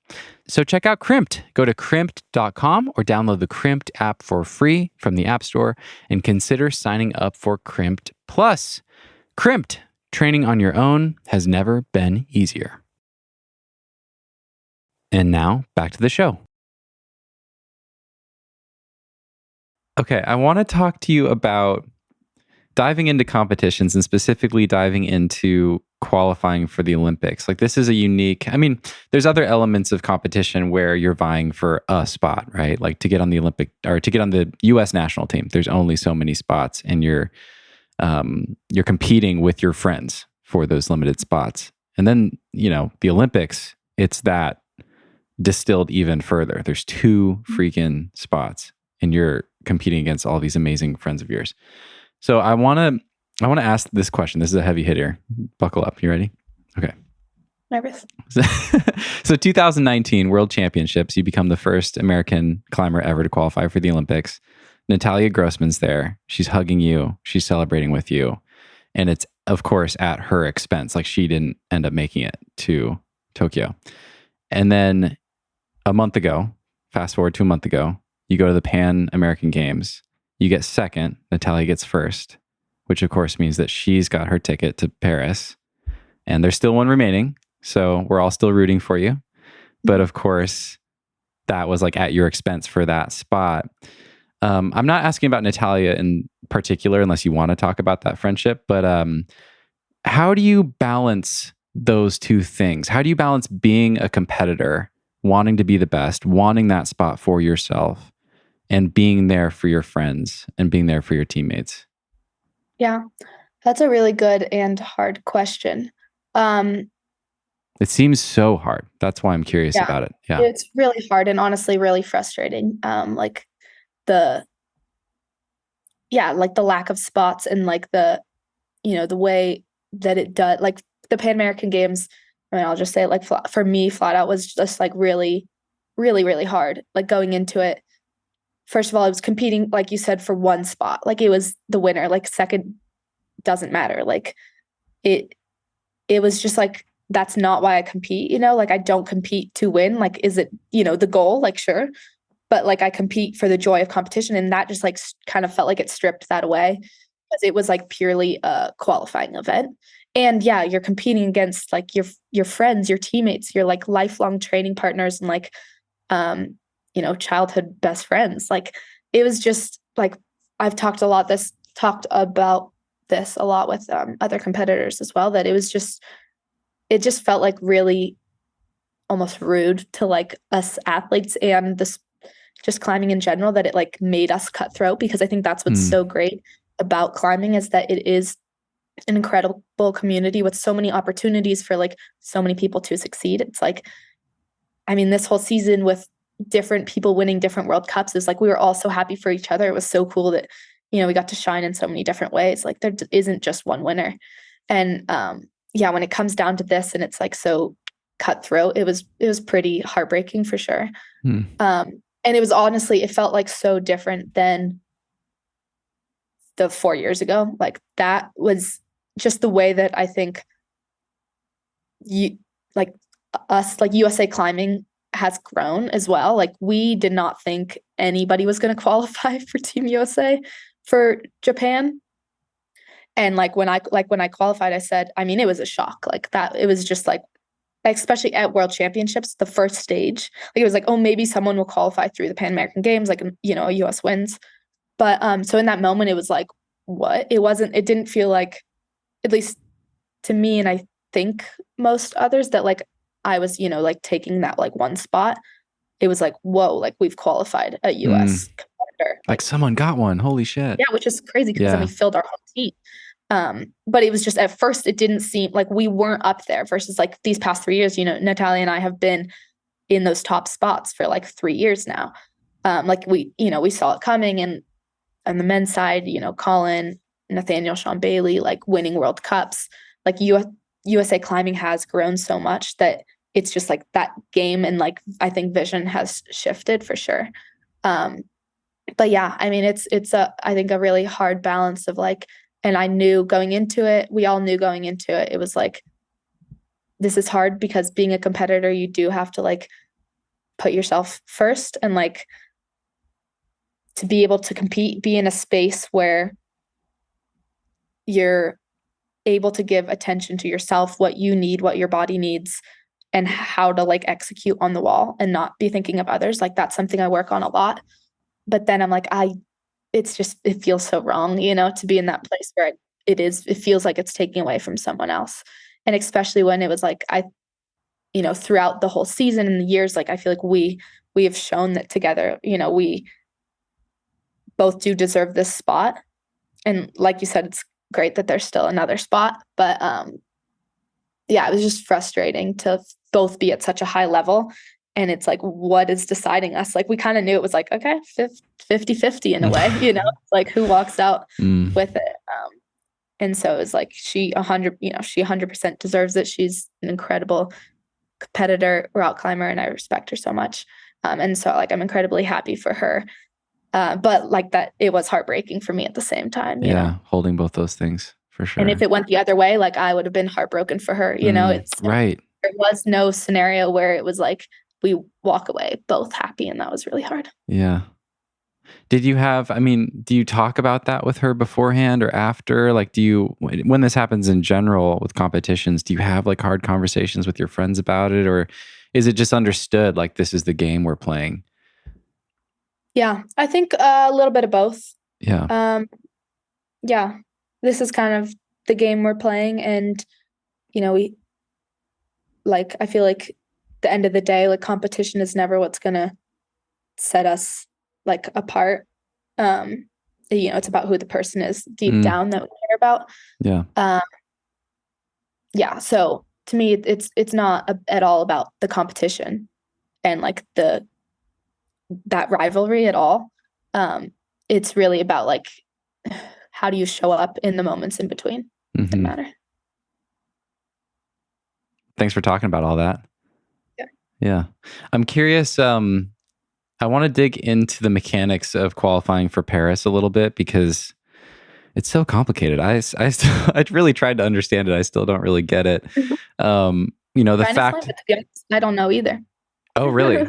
So check out Crimpd. Go to crimpd.com or download the Crimpd app for free from the App Store and consider signing up for Crimpd Plus. Crimpd. Training on your own has never been easier. And now, back to the show. Okay, I want to talk to you about diving into competitions and specifically diving into qualifying for the Olympics. Like, this is a unique, there's other elements of competition where you're vying for a spot, right? Like to get on the Olympic or to get on the US national team, there's only so many spots and you're competing with your friends for those limited spots. And then, the Olympics, it's that distilled even further. There's 2 freaking spots and you're competing against all these amazing friends of yours. So I want to ask this question. This is a heavy hitter. Buckle up. You ready? Okay. Nervous. So 2019 World Championships, you become the first American climber ever to qualify for the Olympics. Natalia Grossman's there. She's hugging you. She's celebrating with you. And it's, of course, at her expense. Like, she didn't end up making it to Tokyo. And then a month ago, fast forward to a month ago, you go to the Pan American Games. You get second. Natalia gets first, which, of course, means that she's got her ticket to Paris. And there's still one remaining. So we're all still rooting for you. But, of course, that was like at your expense for that spot. I'm not asking about Natalia in particular, unless you want to talk about that friendship, but how do you balance those two things? How do you balance being a competitor, wanting to be the best, wanting that spot for yourself, and being there for your friends and being there for your teammates? Yeah, that's a really good and hard question. It seems so hard. That's why I'm curious about it. Yeah, it's really hard and honestly really frustrating. The lack of spots and the way that it does, like the Pan American Games. I'll just say it, for me, flat out was just really, really, really hard. Like, going into it, first of all, I was competing, like you said, for one spot. Like, it was the winner. Like, second doesn't matter. Like, it was just like, that's not why I compete. I don't compete to win. Like, is it the goal? Like, sure. But I compete for the joy of competition, and that just kind of felt like it stripped that away. because it was like purely a qualifying event. And yeah, you're competing against like your friends, your teammates, your like lifelong training partners, and like childhood best friends. Like it was just like I've talked about this a lot with other competitors as well, that it just felt like really almost rude to like us athletes and this just climbing in general, that it like made us cutthroat, because I think that's what's so great about climbing, is that it is an incredible community with so many opportunities for like so many people to succeed. It's like, I mean, this whole season with different people winning different World Cups is like, we were all so happy for each other. It was so cool that, we got to shine in so many different ways. Like there isn't just one winner. And when it comes down to this and it's like so cutthroat, it was pretty heartbreaking for sure. And it was honestly, it felt like so different than the 4 years ago. Like that was just the way that I think USA climbing has grown as well. Like we did not think anybody was going to qualify for Team USA for Japan. And like when I qualified, I said, I mean, it was a shock like that. It was just like, especially at World Championships, the first stage, like it was like, oh, maybe someone will qualify through the Pan American Games, like, a US wins. But so in that moment, it was like, what? It didn't feel like, at least to me, and I think most others, that like I was, like taking that like one spot. It was like, whoa, like we've qualified a US competitor. Like someone got one. Holy shit. Yeah, which is crazy because then we filled our whole team. But it was just, at first it didn't seem like we weren't up there, versus like these past 3 years, Natalia and I have been in those top spots for like 3 years now. Like we saw it coming, and on the men's side, Colin, Nathaniel, Sean Bailey, like winning World Cups, like USA climbing has grown so much that it's just like that game and like, I think vision has shifted for sure. But yeah, I mean, it's I think a really hard balance of like, and I knew going into it, we all knew going into it, it was like, this is hard because being a competitor, you do have to like put yourself first, and like to be able to compete, be in a space where you're able to give attention to yourself, what you need, what your body needs, and how to like execute on the wall and not be thinking of others. Like that's something I work on a lot. But then I'm like, it feels so wrong, to be in that place where it feels like it's taking away from someone else. And especially when it was like, throughout the whole season and the years, like I feel like we have shown that together, we both do deserve this spot. And like you said, it's great that there's still another spot, but it was just frustrating to both be at such a high level. And it's like, what is deciding us? Like we kind of knew it was like, okay, 50-50 in a way, like who walks out with it. And so it was like, she 100% deserves it. She's an incredible competitor, rock climber, and I respect her so much. And so like, I'm incredibly happy for her. But like that, it was heartbreaking for me at the same time. You know? Holding both those things for sure. And if it went the other way, like I would have been heartbroken for her. It's right. There was no scenario where it was like we walk away both happy, and that was really hard. Yeah. Do you talk about that with her beforehand or after? Like, when this happens in general with competitions, do you have like hard conversations with your friends about it, or is it just understood like this is the game we're playing? Yeah, I think a little bit of both. Yeah. This is kind of the game we're playing, and we like, I feel like the end of the day, like competition is never what's gonna set us like apart. It's about who the person is deep down that we care about. Yeah. So to me, it's not at all about the competition and like that rivalry at all. It's really about like, how do you show up in the moments in between that matter. Thanks for talking about all that. Yeah. I'm curious. I want to dig into the mechanics of qualifying for Paris a little bit, because it's so complicated. I really tried to understand it. I still don't really get it. The fact, I don't know either. Oh, really?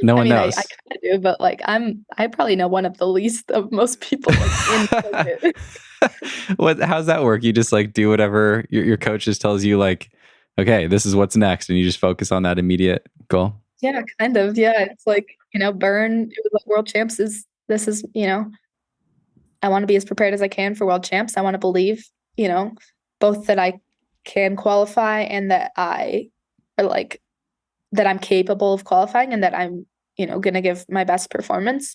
No I one mean, I knows. kind of do, but like I probably know one of the least of most people like, in circuit. How's that work? You just like do whatever your coach just tells you, like, okay, this is what's next, and you just focus on that immediate goal. Yeah, kind of. Yeah, it's like, burn. It was like World Champs this is, I want to be as prepared as I can for World Champs. I want to believe, both that I can qualify and that that I'm capable of qualifying and that I'm, going to give my best performance.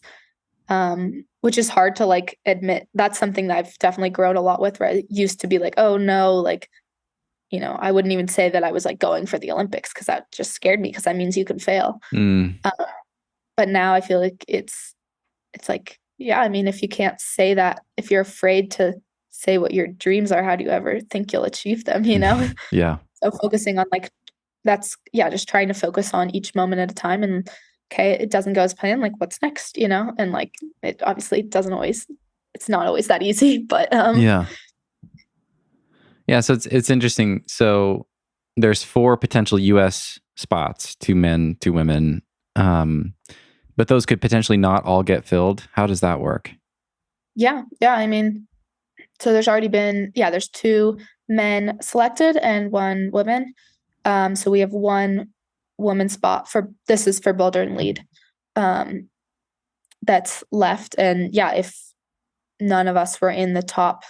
Which is hard to like admit. That's something that I've definitely grown a lot with, where I used to be like, oh no, like, I wouldn't even say that I was like going for the Olympics because that just scared me because that means you can fail. But now I feel like it's like, yeah, I mean, if you can't say that, if you're afraid to say what your dreams are, how do you ever think you'll achieve them, Yeah. So focusing on like, just trying to focus on each moment at a time. And okay, it doesn't go as planned, like what's next, and like it obviously it's not always that easy, but yeah, so it's interesting. So there's 4 potential US spots, 2 men, 2 women, but those could potentially not all get filled. How does that work? Yeah, I mean, so there's already been there's 2 men selected and 1 woman. So we have 1 woman spot this is for boulder and lead, that's left. And if none of us were in the top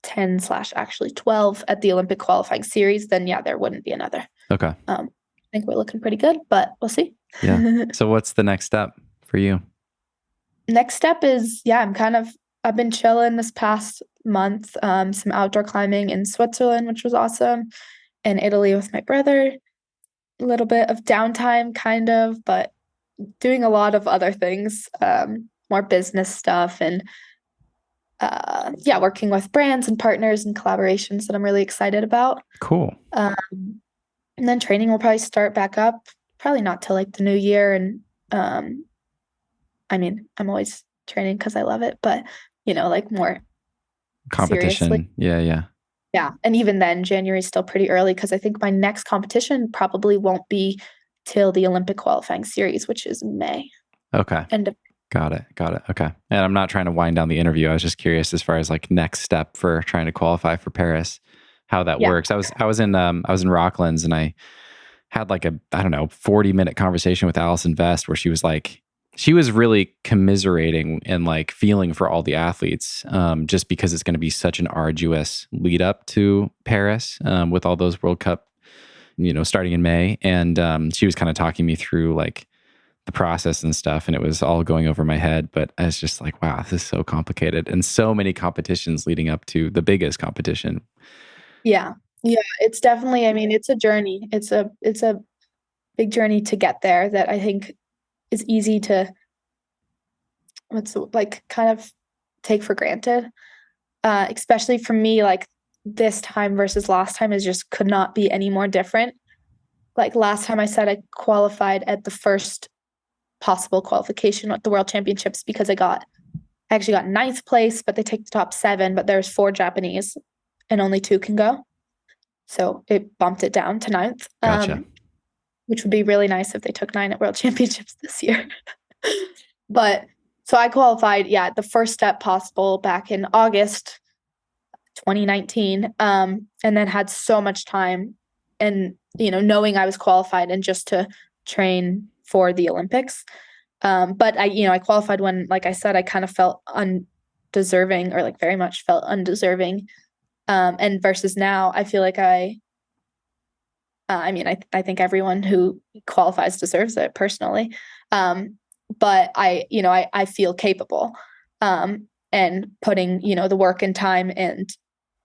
10 / actually 12 at the Olympic qualifying series, then there wouldn't be another. Okay. I think we're looking pretty good, but we'll see. Yeah. So what's the next step for you? Next step is, I've been chilling this past month, some outdoor climbing in Switzerland, which was awesome, in Italy with my brother. A little bit of downtime, kind of, but doing a lot of other things, more business stuff, and working with brands and partners and collaborations that I'm really excited about. Cool. And then training will probably start back up, probably not till like the new year. And I mean, I'm always training because I love it, but like more competition. Seriously. Yeah. And even then, January is still pretty early because I think my next competition probably won't be till the Olympic qualifying series, which is May. Okay. Got it. Okay. And I'm not trying to wind down the interview. I was just curious as far as like next step for trying to qualify for Paris, how that works. I was in Rocklands, and I had like a 40-minute conversation with Allison Vest where she was really commiserating and like feeling for all the athletes, just because it's going to be such an arduous lead up to Paris, with all those World Cup, starting in May. And she was kind of talking me through like the process and stuff, and it was all going over my head. But I was just like, wow, this is so complicated, and so many competitions leading up to the biggest competition. Yeah, it's definitely, I mean, it's a journey. It's a big journey to get there that I think is easy to kind of take for granted, especially for me. Like this time versus last time is just could not be any more different. Like last time I said I qualified at the first possible qualification at the World Championships because I actually got 9th place, but they take the top 7, but there's 4 Japanese and only 2 can go. So it bumped it down to 9th. Gotcha. Which would be really nice if they took 9 at World Championships this year. But so I qualified, the first step possible back in August 2019, and then had so much time and, knowing I was qualified and just to train for the Olympics. But I qualified when, like I said, I kind of felt undeserving, or like very much felt undeserving. And versus now, I feel like I think everyone who qualifies deserves it personally. But I feel capable, and putting, the work and time and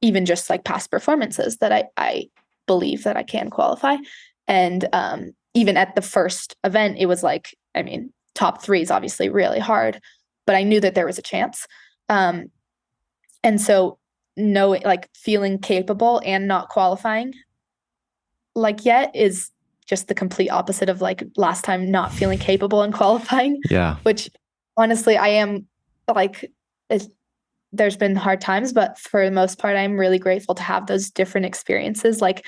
even just like past performances that I believe that I can qualify. And, even at the first event, it was like, I mean, top 3 is obviously really hard, but I knew that there was a chance. And so knowing, like feeling capable and not qualifying like yet is just the complete opposite of like last time not feeling capable and qualifying. Yeah. Which honestly, I am like, there's been hard times, but for the most part, I'm really grateful to have those different experiences. Like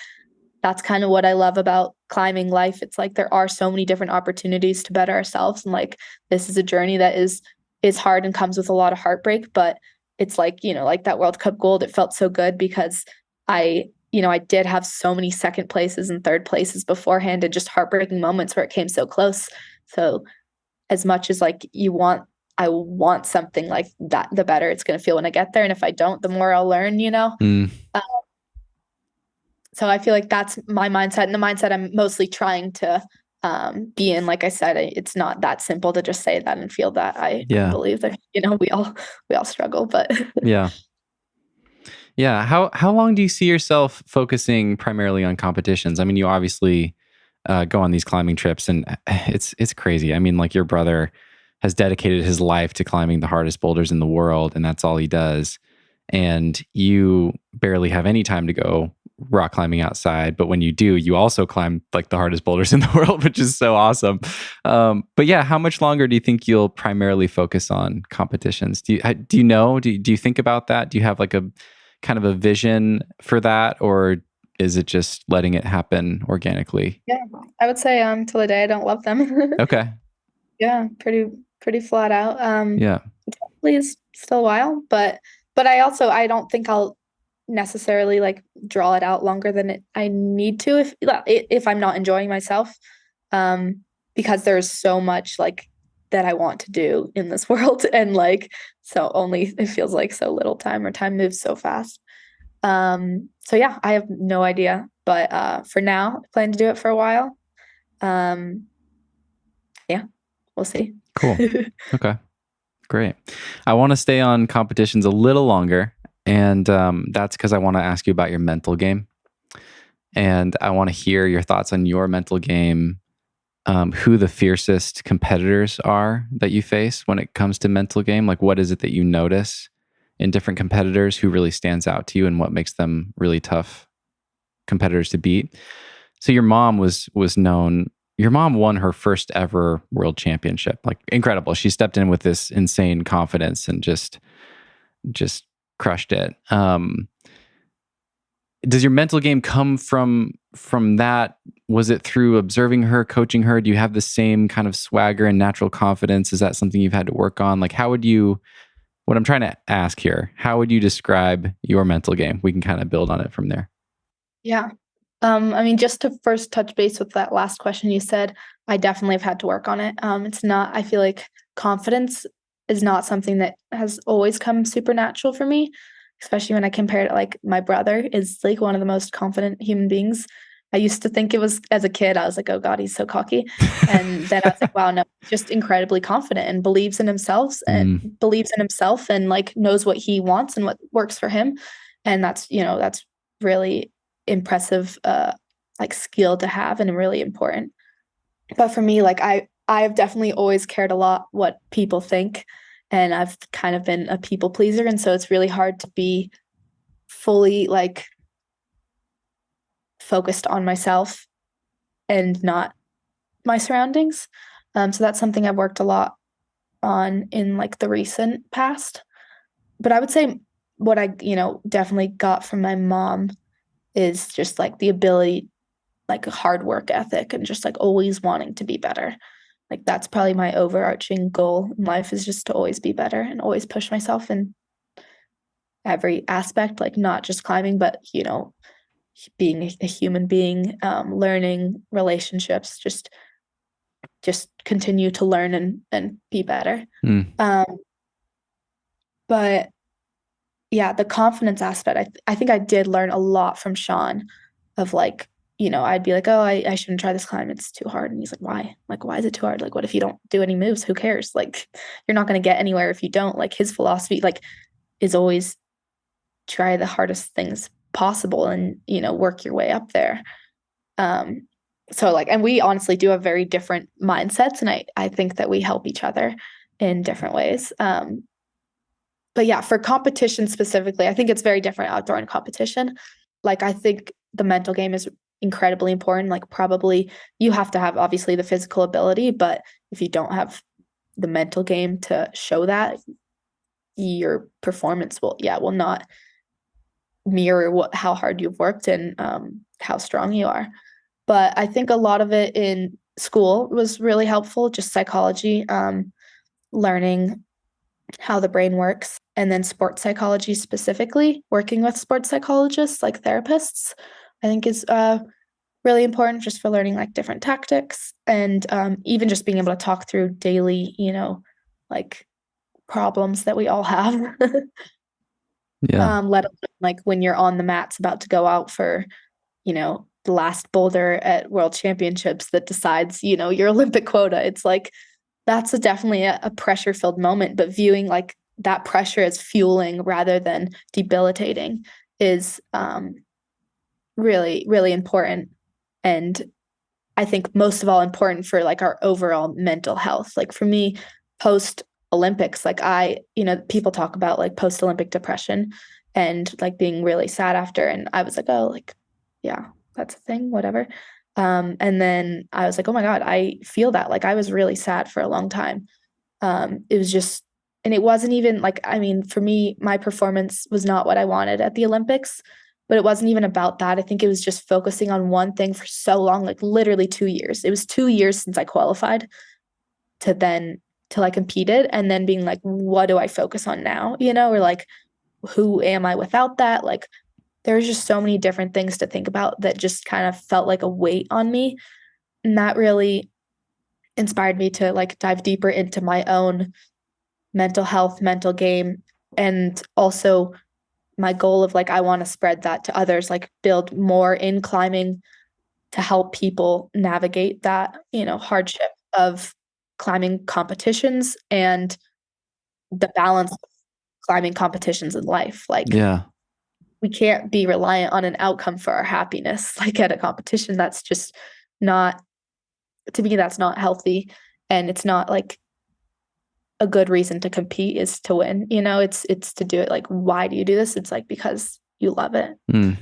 that's kind of what I love about climbing life, it's like there are so many different opportunities to better ourselves. And like, this is a journey that is hard and comes with a lot of heartbreak, but it's like, you know, like that World Cup gold, it felt so good because I did have so many second places and third places beforehand and just heartbreaking moments where it came so close. So as much as like I want something like that, the better it's going to feel when I get there. And if I don't, the more I'll learn, you know? So I feel like that's my mindset, and the mindset I'm mostly trying to be in. Like I said, it's not that simple to just say that and feel that. I believe that, you know, we all struggle, but yeah. How long do you see yourself focusing primarily on competitions? I mean, you obviously go on these climbing trips, and it's crazy. I mean, like, your brother has dedicated his life to climbing the hardest boulders in the world, and that's all he does. And you barely have any time to go rock climbing outside, but when you do, you also climb like the hardest boulders in the world, which is so awesome. But yeah, how much longer do you think you'll primarily focus on competitions? Do you think about that? Do you have like a kind of a vision for that, or is it just letting it happen organically? Yeah, I would say till the day I don't love them. Okay. Yeah, pretty flat out. Yeah. Probably is still a while, but I don't think I'll necessarily like draw it out longer than I need to if I'm not enjoying myself, because there's so much like that I want to do in this world, and like, so only it feels like so little time, or time moves so fast. So yeah, I have no idea, but for now, I plan to do it for a while. Yeah, we'll see. Cool. Okay, great. I want to stay on competitions a little longer, and that's because I want to ask you about your mental game, and I want to hear your thoughts on your mental game. Who the fiercest competitors are that you face when it comes to mental game? Like, what is it that you notice in different competitors? Who really stands out to you, and what makes them really tough competitors to beat? So your mom was known. Your mom won her first ever world championship. Like, incredible. She stepped in with this insane confidence and just crushed it. Does your mental game come from that? Was it through observing her, coaching her? Do you have the same kind of swagger and natural confidence? Is that something you've had to work on? Like, what I'm trying to ask here, how would you describe your mental game? We can kind of build on it from there. Yeah. I mean, just to first touch base with that last question you said, I definitely have had to work on it. I feel like confidence is not something that has always come supernatural for me, especially when I compare it, like, my brother is like one of the most confident human beings. I used to think it was, as a kid, I was like, oh God, he's so cocky. And then I was like, wow, no, he's just incredibly confident and believes in himself and like knows what he wants and what works for him. And that's really impressive, like, skill to have, and really important. But for me, like, I've definitely always cared a lot what people think, and I've kind of been a people pleaser. And so it's really hard to be fully like focused on myself and not my surroundings. So that's something I've worked a lot on in like the recent past. But I would say what I, definitely got from my mom is just like the ability, like a hard work ethic, and just like always wanting to be better. Like, that's probably my overarching goal in life, is just to always be better and always push myself in every aspect, like not just climbing, but, being a human being, learning relationships, just continue to learn and be better. But yeah, the confidence aspect, I think I did learn a lot from Sean, of like, I'd be like, oh, I shouldn't try this climb, it's too hard. And he's like, why? Like, why is it too hard? Like, what if you don't do any moves? Who cares? Like, you're not going to get anywhere if you don't. Like, his philosophy, like, is always try the hardest things possible and, work your way up there. So like, and we honestly do have very different mindsets, and I think that we help each other in different ways. But yeah, for competition specifically, I think it's very different outdoor and competition. Like, I think the mental game is incredibly important. Like, probably you have to have obviously the physical ability, but if you don't have the mental game to show that, your performance will not mirror how hard you've worked and how strong you are. But I think a lot of it in school was really helpful, just psychology, learning how the brain works, and then sports psychology specifically, working with sports psychologists like therapists, I think is really important just for learning like different tactics and even just being able to talk through daily, like problems that we all have. Yeah. Let alone like when you're on the mats about to go out for, the last boulder at World Championships that decides, your Olympic quota. It's like that's definitely a pressure-filled moment, but viewing like that pressure as fueling rather than debilitating is really, really important. And I think most of all important for like our overall mental health. Like for me, post Olympics, like people talk about like post Olympic depression and like being really sad after. And I was like, oh, like, yeah, that's a thing, whatever. And then I was like, oh my God, I feel that. Like I was really sad for a long time. It was just, and it wasn't even like, I mean, for me, my performance was not what I wanted at the Olympics, but it wasn't even about that. I think it was just focusing on one thing for so long, like literally 2 years. It was 2 years since I qualified till I competed, and then being like, what do I focus on now? Or like, who am I without that? Like, there's just so many different things to think about that just kind of felt like a weight on me. And that really inspired me to like dive deeper into my own mental health, mental game, and also my goal of like, I want to spread that to others, like build more in climbing to help people navigate that, hardship of climbing competitions and the balance of climbing competitions in life. Like, Yeah. we can't be reliant on an outcome for our happiness. Like at a competition, that's just not, to me, that's not healthy. And it's not like a good reason to compete is to win. It's to do it. Like, why do you do this? It's like, because you love it. Mm.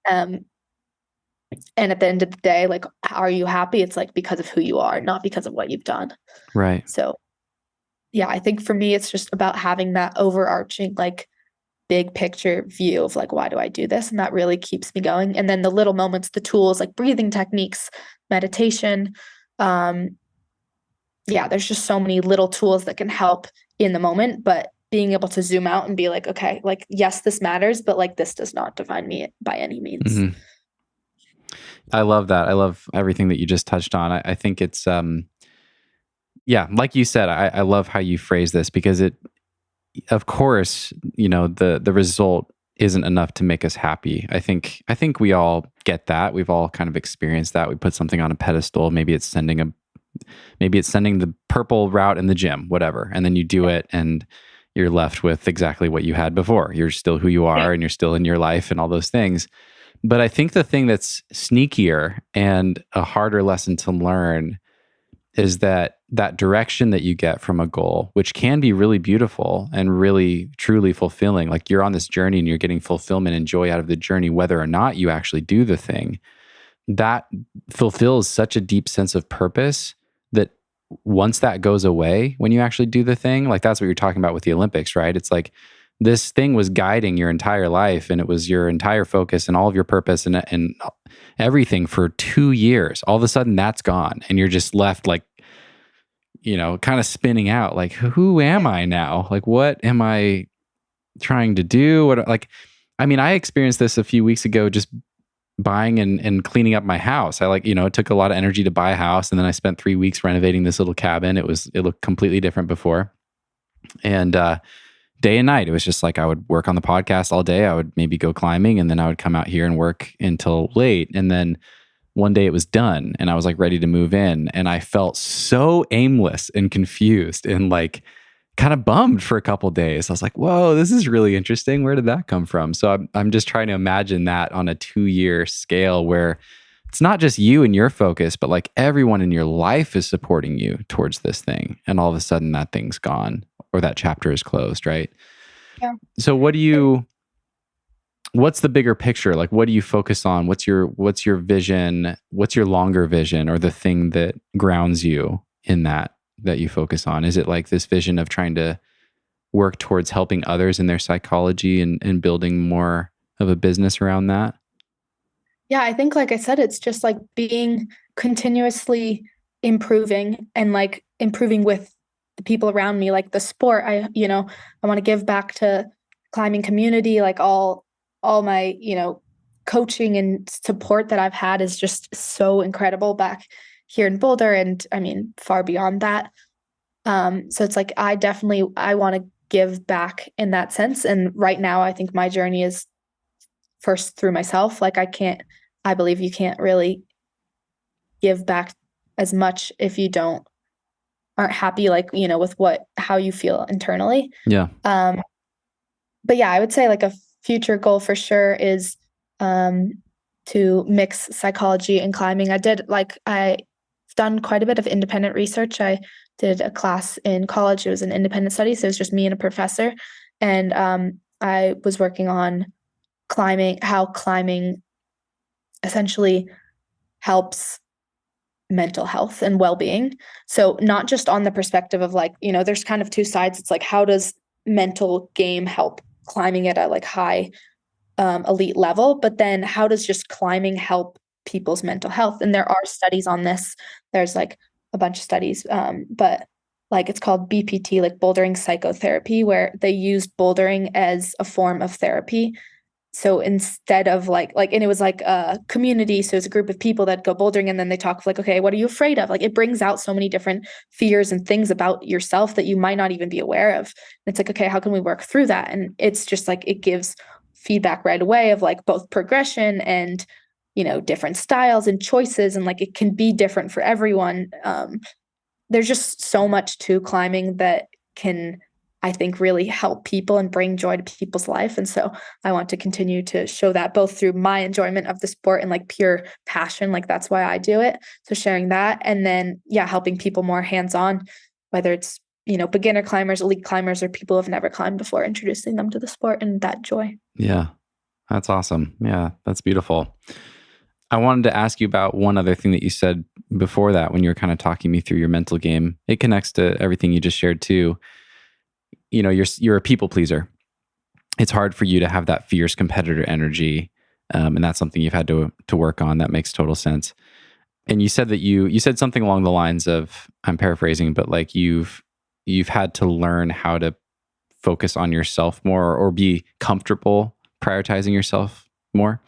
And at the end of the day, like, are you happy? It's like because of who you are, not because of what you've done. Right. So yeah, I think for me, it's just about having that overarching, like, big picture view of like, why do I do this? And that really keeps me going. And then the little moments, the tools like breathing techniques, meditation. Yeah, there's just so many little tools that can help in the moment, but being able to zoom out and be like, okay, like, yes, this matters, but like, this does not define me by any means. Mm-hmm. I love that. I love everything that you just touched on. I think it's, yeah, like you said, I love how you phrase this because of course, the result isn't enough to make us happy. I think we all get that. We've all kind of experienced that. We put something on a pedestal. Maybe it's sending the purple route in the gym, whatever. And then you do it and you're left with exactly what you had before. You're still who you are and you're still in your life and all those things. But I think the thing that's sneakier and a harder lesson to learn is that direction that you get from a goal, which can be really beautiful and really truly fulfilling. Like you're on this journey and you're getting fulfillment and joy out of the journey, whether or not you actually do the thing. That fulfills such a deep sense of purpose that once that goes away, when you actually do the thing, like that's what you're talking about with the Olympics, right? It's like this thing was guiding your entire life and it was your entire focus and all of your purpose and everything for 2 years. All of a sudden that's gone and you're just left like, kind of spinning out like, who am I now? Like, what am I trying to do? I experienced this a few weeks ago, just buying and cleaning up my house. It took a lot of energy to buy a house. And then I spent 3 weeks renovating this little cabin. It looked completely different before. And, day and night, it was just like, I would work on the podcast all day. I would maybe go climbing and then I would come out here and work until late. And then one day it was done and I was like ready to move in. And I felt so aimless and confused and like kind of bummed for a couple of days. I was like, whoa, this is really interesting. Where did that come from? So I'm just trying to imagine that on a 2-year scale where it's not just you and your focus, but like everyone in your life is supporting you towards this thing. And all of a sudden that thing's gone or that chapter is closed, right? Yeah. So what's the bigger picture? Like, what do you focus on? What's your vision? What's your longer vision or the thing that grounds you in that you focus on? Is it like this vision of trying to work towards helping others in their psychology and building more of a business around that? Yeah, I think, like I said, it's just like being continuously improving and like improving with the people around me, like the sport. I want to give back to climbing community, like all my, coaching and support that I've had is just so incredible back here in Boulder. And I mean, far beyond that. So it's like, I want to give back in that sense. And right now, I think my journey is first through myself. Like I believe you can't really give back as much if you aren't happy, like, with how you feel internally. Yeah. But yeah, I would say like a future goal for sure is to mix psychology and climbing. I've done quite a bit of independent research. I did a class in college. It was an independent study. So it was just me and a professor. And I was working on how climbing essentially helps mental health and well-being. So not just on the perspective of like, there's kind of two sides. It's like, how does mental game help climbing at a like high elite level? But then how does just climbing help people's mental health? And there are studies on this. There's like a bunch of studies, but like it's called BPT, like bouldering psychotherapy, where they used bouldering as a form of therapy. So instead of and it was like a community. So it's a group of people that go bouldering and then they talk like, okay, what are you afraid of? Like it brings out so many different fears and things about yourself that you might not even be aware of. And it's like, okay, how can we work through that? And it's just like, it gives feedback right away of like both progression and, different styles and choices. And like, it can be different for everyone. There's just so much to climbing that can, I think, really help people and bring joy to people's life. And so I want to continue to show that both through my enjoyment of the sport and like pure passion. Like that's why I do it. So sharing that, and then, yeah, helping people more hands-on, whether it's, beginner climbers, elite climbers, or people who have never climbed before, introducing them to the sport and that joy. Yeah, that's awesome. Yeah, that's beautiful. I wanted to ask you about one other thing that you said before that, when you were kind of talking me through your mental game. It connects to everything you just shared too. You're a people pleaser. It's hard for you to have that fierce competitor energy, and that's something you've had to work on. That makes total sense. And you said that you said something along the lines of, I'm paraphrasing, but like you've had to learn how to focus on yourself more, or be comfortable prioritizing yourself more.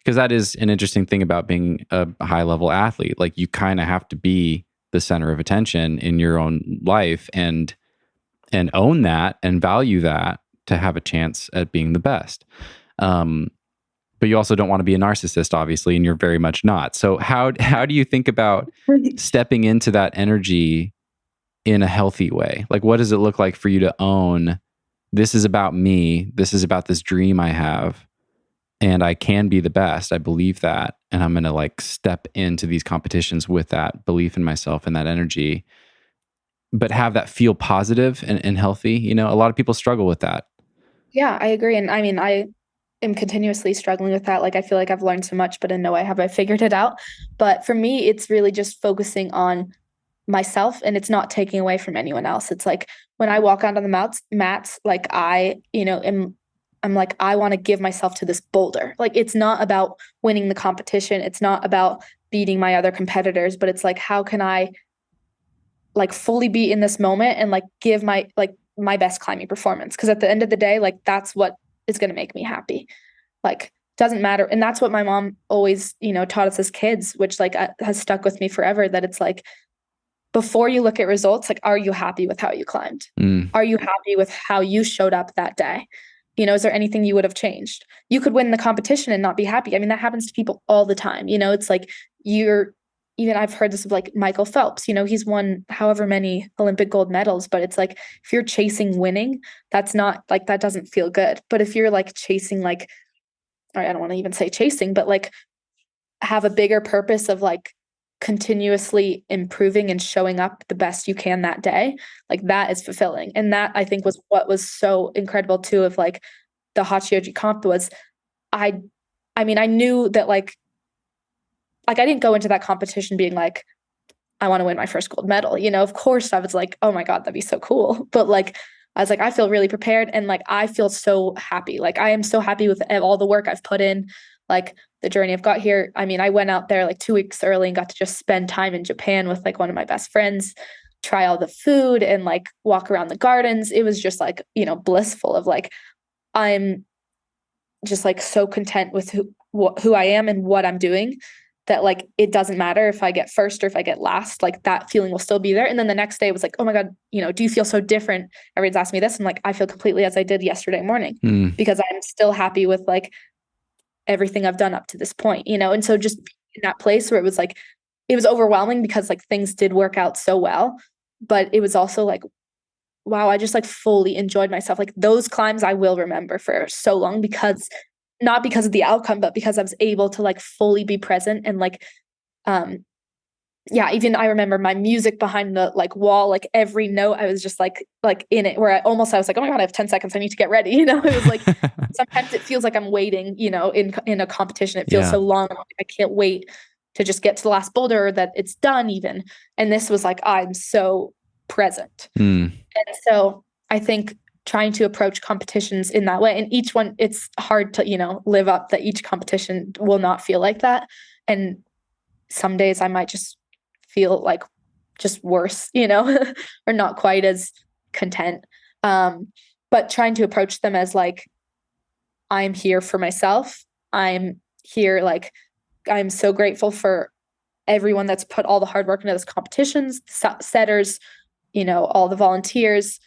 Because that is an interesting thing about being a high level athlete. Like you kind of have to be the center of attention in your own life and own that and value that to have a chance at being the best. But you also don't want to be a narcissist, obviously, and you're very much not. So how do you think about stepping into that energy in a healthy way? Like, what does it look like for you to own, this is about me, this is about this dream I have, and I can be the best. I believe that, and I'm going to like step into these competitions with that belief in myself and that energy, but have that feel positive and healthy. A lot of people struggle with that. Yeah, I agree. And I mean, I am continuously struggling with that. Like, I feel like I've learned so much, but in no way have I figured it out. But for me, it's really just focusing on myself, and it's not taking away from anyone else. It's like when I walk out on the mats, like I'm like, I want to give myself to this boulder. Like, it's not about winning the competition. It's not about beating my other competitors, but it's like, how can I like fully be in this moment and like give my best climbing performance? Because at the end of the day, like that's what is going to make me happy. Like, doesn't matter. And that's what my mom always, taught us as kids, which like has stuck with me forever, that it's like, before you look at results, like, are you happy with how you climbed? Are you happy with how you showed up that day? Is there anything you would have changed? You could win the competition and not be happy. I mean, that happens to people all the time. It's like even I've heard this of like Michael Phelps, he's won however many Olympic gold medals, but it's like, if you're chasing winning, that's not like, that doesn't feel good. But if you're like chasing, like, or I don't want to even say chasing, but like have a bigger purpose of like continuously improving and showing up the best you can that day, like that is fulfilling. And that, I think, was what was so incredible too of like the Hachioji comp was I mean, I knew that like I didn't go into that competition being like, I want to win my first gold medal. Of course I was like, oh my God, that'd be so cool. But like, I was like, I feel really prepared. And like, I feel so happy. Like, I am so happy with all the work I've put in. Like, the journey I've got here. I mean, I went out there like 2 weeks early and got to just spend time in Japan with like one of my best friends, try all the food and like walk around the gardens. It was just like, blissful of like, I'm just like so content with who I am and what I'm doing, that like it doesn't matter if I get first or if I get last, like that feeling will still be there. And then the next day it was like, oh my God, do you feel so different? Everyone's asked me this. I'm like, I feel completely as I did yesterday morning because I'm still happy with like everything I've done up to this point, and so just in that place where it was like, it was overwhelming because like things did work out so well, but it was also like, wow, I just like fully enjoyed myself. Like those climbs I will remember for so long, because not because of the outcome, but because I was able to like fully be present and like, even I remember my music behind the like wall, like every note, I was just like in it, where I was like, oh my God, I have 10 seconds. I need to get ready. It was like, sometimes it feels like I'm waiting, in a competition, it feels so long. I can't wait to just get to the last boulder, or that it's done even. And this was like, I'm so present. And so I think trying to approach competitions in that way, and each one, it's hard to, live up that each competition will not feel like that. And some days I might just feel like just worse, or not quite as content. But trying to approach them as like, I'm here for myself. I'm here. Like, I'm so grateful for everyone that's put all the hard work into those competitions, setters, all the volunteers,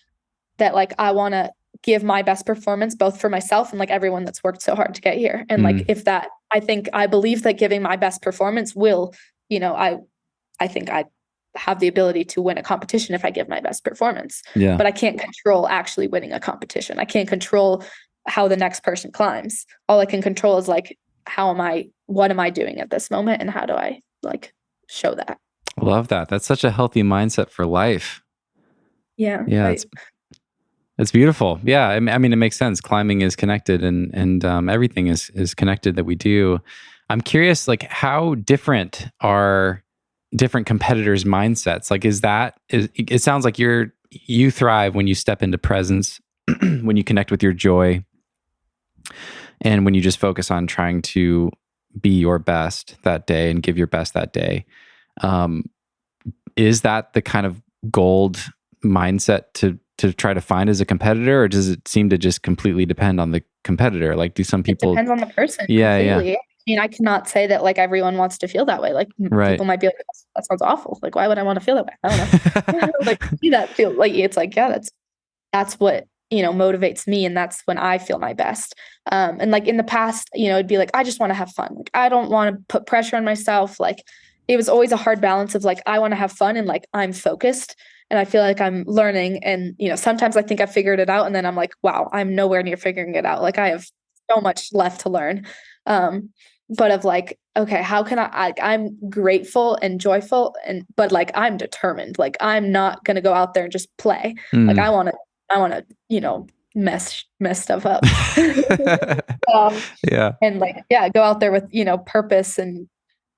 that like, I want to give my best performance both for myself and like everyone that's worked so hard to get here. And like, I believe that giving my best performance will, I think I have the ability to win a competition if I give my best performance. Yeah. But I can't control actually winning a competition. I can't control how the next person climbs. All I can control is like, what am I doing at this moment? And how do I like show that? Love that. That's such a healthy mindset for life. Yeah. Yeah. Right. It's beautiful. Yeah. I mean, it makes sense. Climbing is connected and everything is connected that we do. I'm curious, like, how different are different competitors' mindsets? Like, it sounds like you thrive when you step into presence, when you connect with your joy, and when you just focus on trying to be your best that day and give your best that day. Is that the kind of gold mindset to try to find as a competitor, or does it seem to just completely depend on the competitor? Like, do some people... It depends on the person. Yeah, completely. yeah. I mean, I cannot say that like everyone wants to feel that way. Like people might be like, that sounds awful. Like, why would I want to feel that way? I don't know. Like, see that feel like, it's like, yeah, that's what, motivates me. And that's when I feel my best. And like in the past, it'd be like, I just want to have fun. Like, I don't want to put pressure on myself. Like, it was always a hard balance of like, I want to have fun and like, I'm focused and I feel like I'm learning. And, sometimes I think I figured it out and then I'm like, wow, I'm nowhere near figuring it out. Like, I have so much left to learn. But of like, okay, how can I'm grateful and joyful but like, I'm determined. Like, I'm not going to go out there and just play. Like, I want to, mess stuff up. Yeah. And like, go out there with, purpose and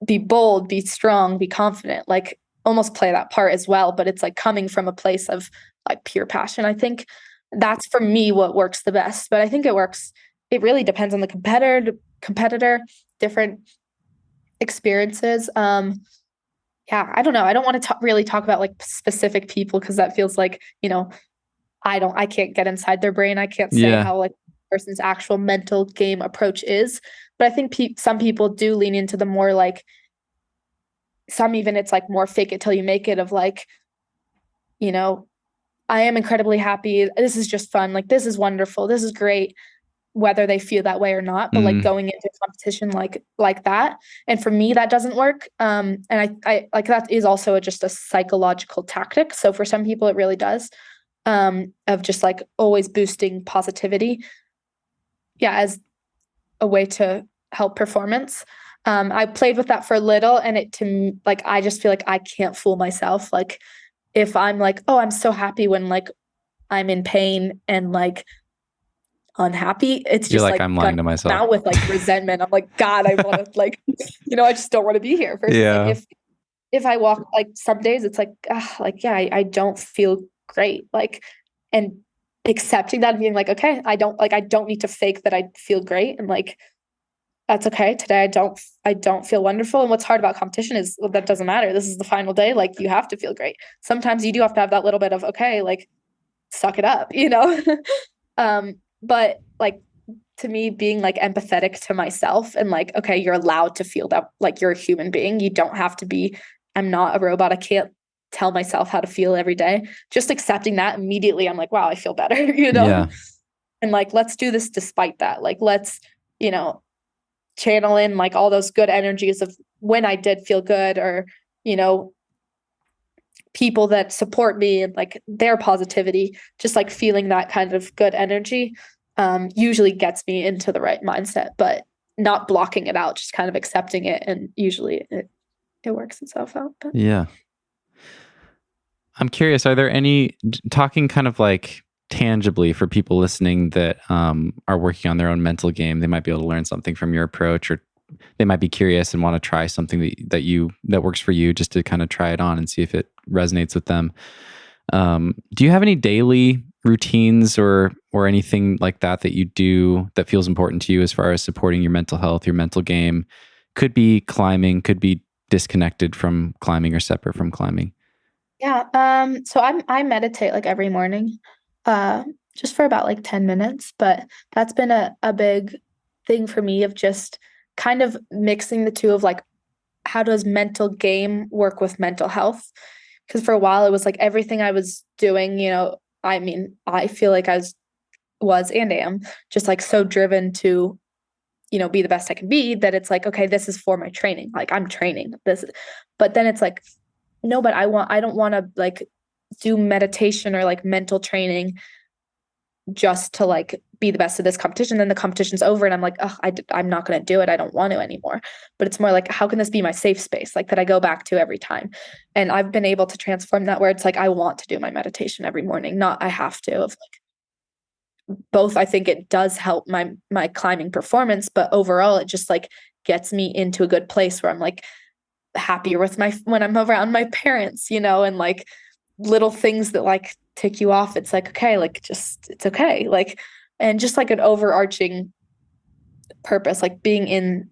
be bold, be strong, be confident, like almost play that part as well. But it's like coming from a place of like pure passion. I think that's for me what works the best, but I think it really depends on the competitor, different experiences. I don't know. I don't want to really talk about like specific people because that feels like, I can't get inside their brain. I can't say how like a person's actual mental game approach is. But I think some people do lean into the more like, some even it's like more fake it till you make it of like, I am incredibly happy. This is just fun. Like, this is wonderful. This is great. Whether they feel that way or not, but like going into competition like that. And for me, that doesn't work. And I like, that is also just a psychological tactic. So for some people it really does, of just like always boosting positivity. Yeah. As a way to help performance. I played with that for a little and I just feel like I can't fool myself. Like if I'm like, oh, I'm so happy when like I'm in pain and like unhappy, it's just like I'm lying to myself now with like resentment. I'm like, God, I want to like, I just don't want to be here. Versus like, if I walk, like some days it's like, I don't feel great. Like, and accepting that and being like, okay, I don't need to fake that I feel great. And like, that's okay. Today I don't feel wonderful. And what's hard about competition is, well, that doesn't matter. This is the final day. Like, you have to feel great. Sometimes you do have to have that little bit of, okay, like, suck it up, you know? But like, to me, being like empathetic to myself and like, okay, you're allowed to feel that, like, you're a human being. You don't have to be, I'm not a robot. I can't tell myself how to feel every day. Just accepting that immediately, I'm like, wow, I feel better, you know? Yeah. And like, let's do this despite that. Like, let's, you know, channel in like all those good energies of when I did feel good, or, you know, people that support me and like their positivity, just like feeling that kind of good energy usually gets me into the right mindset, but not blocking it out, just kind of accepting it. And usually it works itself out. But. Yeah. I'm curious, are there any, talking kind of like tangibly for people listening that are working on their own mental game, they might be able to learn something from your approach, or they might be curious and want to try something that works for you, just to kind of try it on and see if it resonates with them. Do you have any daily routines or anything like that you do that feels important to you as far as supporting your mental health, your mental game? Could be climbing, could be disconnected from climbing or separate from climbing. Yeah. So I meditate like every morning, just for about like 10 minutes, but that's been a big thing for me of just kind of mixing the two of like, how does mental game work with mental health? Because for a while it was like everything I was doing, you know, I mean, I feel like I was and am just like so driven to, you know, be the best I can be, that it's like, okay, this is for my training. Like, I'm training this, but then it's like, no, but I don't want to like do meditation or like mental training just to like be the best at this competition. Then the competition's over and I'm like, oh, I'm not going to do it. I don't want to anymore. But it's more like, how can this be my safe space? Like, that I go back to every time. And I've been able to transform that, where it's like, I want to do my meditation every morning, not I have to. Of like, both, I think it does help my climbing performance, but overall it just like gets me into a good place where I'm like happier with when I'm around my parents, you know, and like little things that like tick you off. It's like, okay, like just, it's okay. Like, and just like an overarching purpose, like being in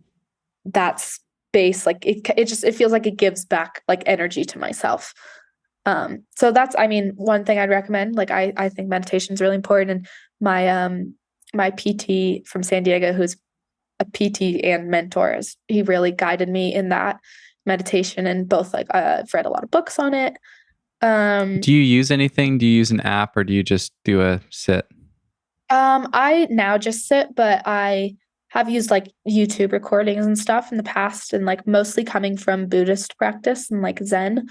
that space, like it feels like it gives back like energy to myself. So that's, I mean, one thing I'd recommend. Like, I think meditation is really important. And my PT from San Diego, who's a PT and mentor, he really guided me in that meditation, and both like I've read a lot of books on it. Do you use anything? Do you use an app, or do you just do a sit? I now just sit, but I have used like YouTube recordings and stuff in the past, and like mostly coming from Buddhist practice and like Zen.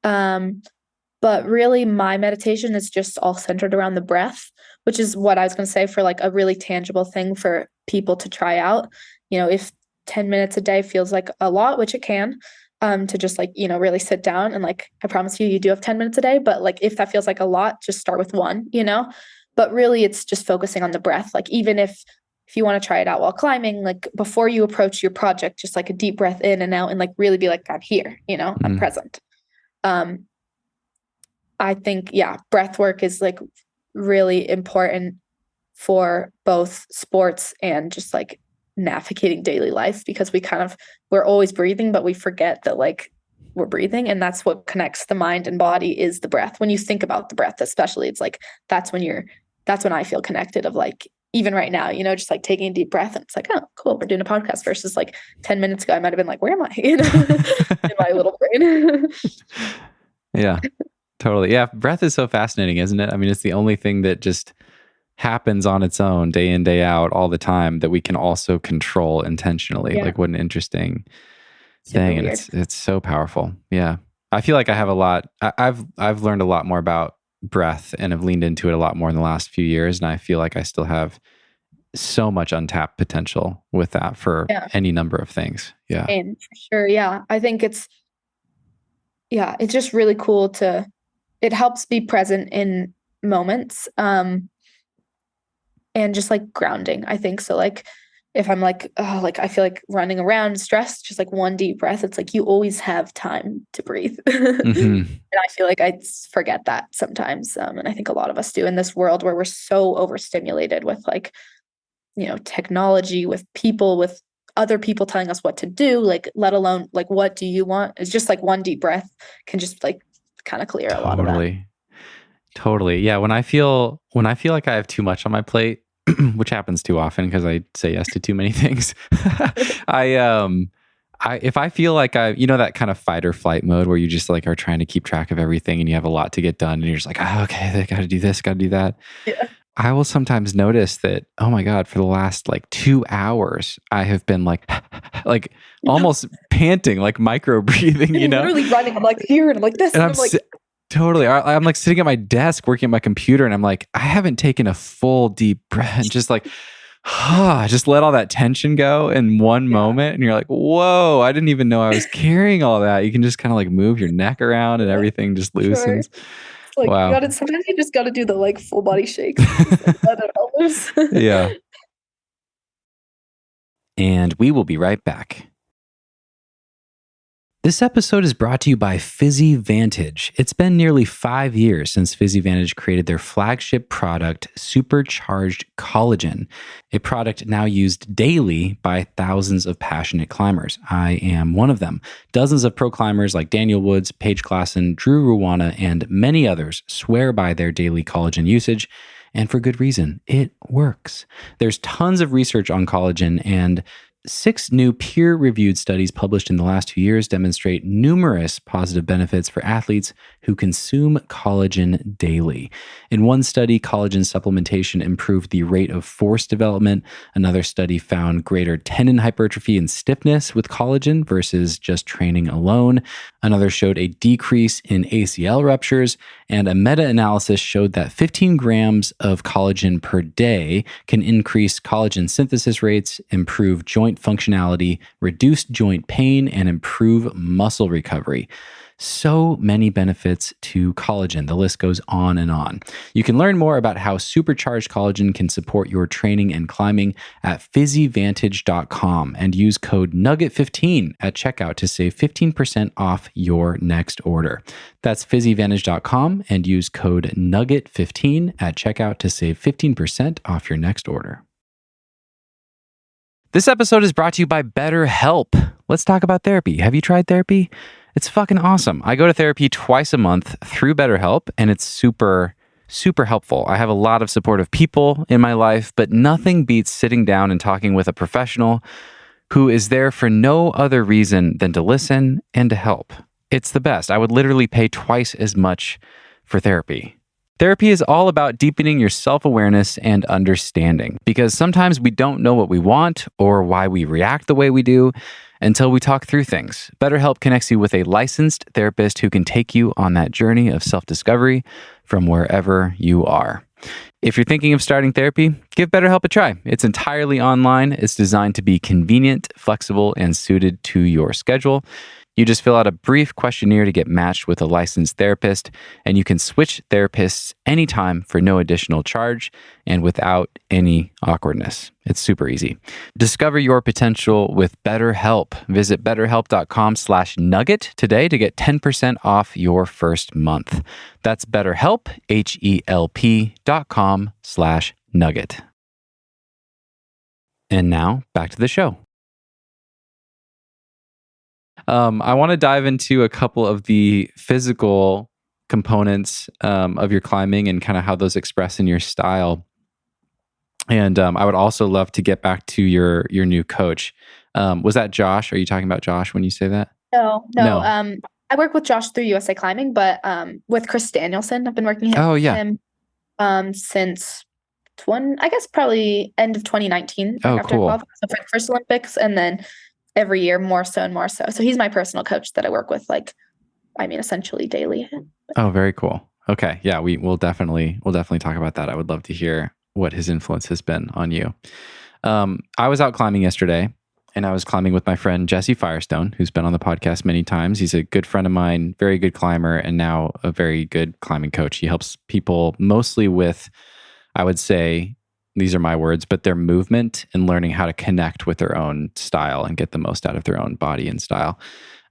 But really my meditation is just all centered around the breath, which is what I was going to say for like a really tangible thing for people to try out. You know, if 10 minutes a day feels like a lot, which it can, to just like, you know, really sit down and like, I promise you do have 10 minutes a day, but like, if that feels like a lot, just start with one, you know, but really it's just focusing on the breath. Like, even if you want to try it out while climbing, like before you approach your project, just like a deep breath in and out, and like really be like, I'm here, you know, I'm present. I think, yeah, breath work is like really important for both sports and just like navigating daily life, because we're always breathing, but we forget that like we're breathing, and that's what connects the mind and body, is the breath. When you think about the breath, especially, it's like, that's when I feel connected, of like, even right now, you know, just like taking a deep breath, and it's like, oh, cool, we're doing a podcast, versus like 10 minutes ago, I might've been like, where am I? You know, in my little brain. Yeah, totally. Yeah. Breath is so fascinating, isn't it? I mean, it's the only thing that just happens on its own day in, day out, all the time, that we can also control intentionally. Yeah. Like, what an interesting Super thing. And weird. it's so powerful. Yeah. I feel like I have a lot, I've learned a lot more about breath and have leaned into it a lot more in the last few years. And I feel like I still have so much untapped potential with that for any number of things. Yeah. And for sure. Yeah. I think it's just really cool it helps be present in moments. And just like grounding, I think. So like, if I'm like, oh, like I feel like running around stressed, just like one deep breath, it's like you always have time to breathe. And I feel like I forget that sometimes. And I think a lot of us do, in this world where we're so overstimulated with like, you know, technology, with people, with other people telling us what to do, like, let alone like, what do you want? It's just like one deep breath can just like kind of clear a lot of that. Totally. Yeah. When I feel like I have too much on my plate, which happens too often because I say yes to too many things, if I feel like that kind of fight or flight mode where you just like are trying to keep track of everything and you have a lot to get done and you're just like, oh, okay, I got to do this, got to do that. Yeah. I will sometimes notice that, oh my God, for the last like 2 hours, I have been like almost panting, like micro breathing, Literally running. I'm like here and I'm like this. And I'm like, totally. I'm like sitting at my desk working at my computer and I'm like, I haven't taken a full deep breath and just like, just let all that tension go in one moment. And you're like, whoa, I didn't even know I was carrying all that. You can just kind of like move your neck around and everything just loosens. Sure. Like, wow. Sometimes you just got to do the like full body shakes. Let it all loose. Yeah. And we will be right back. This episode is brought to you by PhysiVantage. It's been nearly 5 years since PhysiVantage created their flagship product, Supercharged Collagen, a product now used daily by thousands of passionate climbers. I am one of them. Dozens of pro climbers like Daniel Woods, Paige Claassen, Drew Ruwana, and many others swear by their daily collagen usage, and for good reason. It works. There's tons of research on collagen, and 6 new peer-reviewed studies published in the last 2 years demonstrate numerous positive benefits for athletes who consume collagen daily. In one study, collagen supplementation improved the rate of force development. Another study found greater tendon hypertrophy and stiffness with collagen versus just training alone. Another showed a decrease in ACL ruptures, and a meta-analysis showed that 15 grams of collagen per day can increase collagen synthesis rates, improve joint functionality, reduce joint pain, and improve muscle recovery. So many benefits to collagen. The list goes on and on. You can learn more about how supercharged collagen can support your training and climbing at PhysiVantage.com and use code NUGGET15 at checkout to save 15% off your next order. That's PhysiVantage.com and use code NUGGET15 at checkout to save 15% off your next order. This episode is brought to you by BetterHelp. Let's talk about therapy. Have you tried therapy? It's fucking awesome. I go to therapy twice a month through BetterHelp, and it's super, super helpful. I have a lot of supportive people in my life, but nothing beats sitting down and talking with a professional who is there for no other reason than to listen and to help. It's the best. I would literally pay twice as much for therapy. Therapy is all about deepening your self-awareness and understanding, because sometimes we don't know what we want or why we react the way we do until we talk through things. BetterHelp connects you with a licensed therapist who can take you on that journey of self-discovery from wherever you are. If you're thinking of starting therapy, give BetterHelp a try. It's entirely online. It's designed to be convenient, flexible, and suited to your schedule. You just fill out a brief questionnaire to get matched with a licensed therapist, and you can switch therapists anytime for no additional charge and without any awkwardness. It's super easy. Discover your potential with BetterHelp. Visit betterhelp.com/nugget today to get 10% off your first month. That's BetterHelp, HELP.com/nugget. And now back to the show. I want to dive into a couple of the physical components of your climbing and kind of how those express in your style. And I would also love to get back to your new coach. Was that Josh? Are you talking about Josh when you say that? No. I work with Josh through USA Climbing, but with Chris Danielson, I've been working with him since I guess probably end of 2019. Oh, after cool. I qualified, so for the first Olympics, and then every year more so and more so. So he's my personal coach that I work with, essentially daily. Oh, very cool. Okay. Yeah, we'll definitely talk about that. I would love to hear what his influence has been on you. I was out climbing yesterday, and I was climbing with my friend Jesse Firestone, who's been on the podcast many times. He's a good friend of mine, very good climber, and now a very good climbing coach. He helps people mostly with, I would say, these are my words, but their movement and learning how to connect with their own style and get the most out of their own body and style.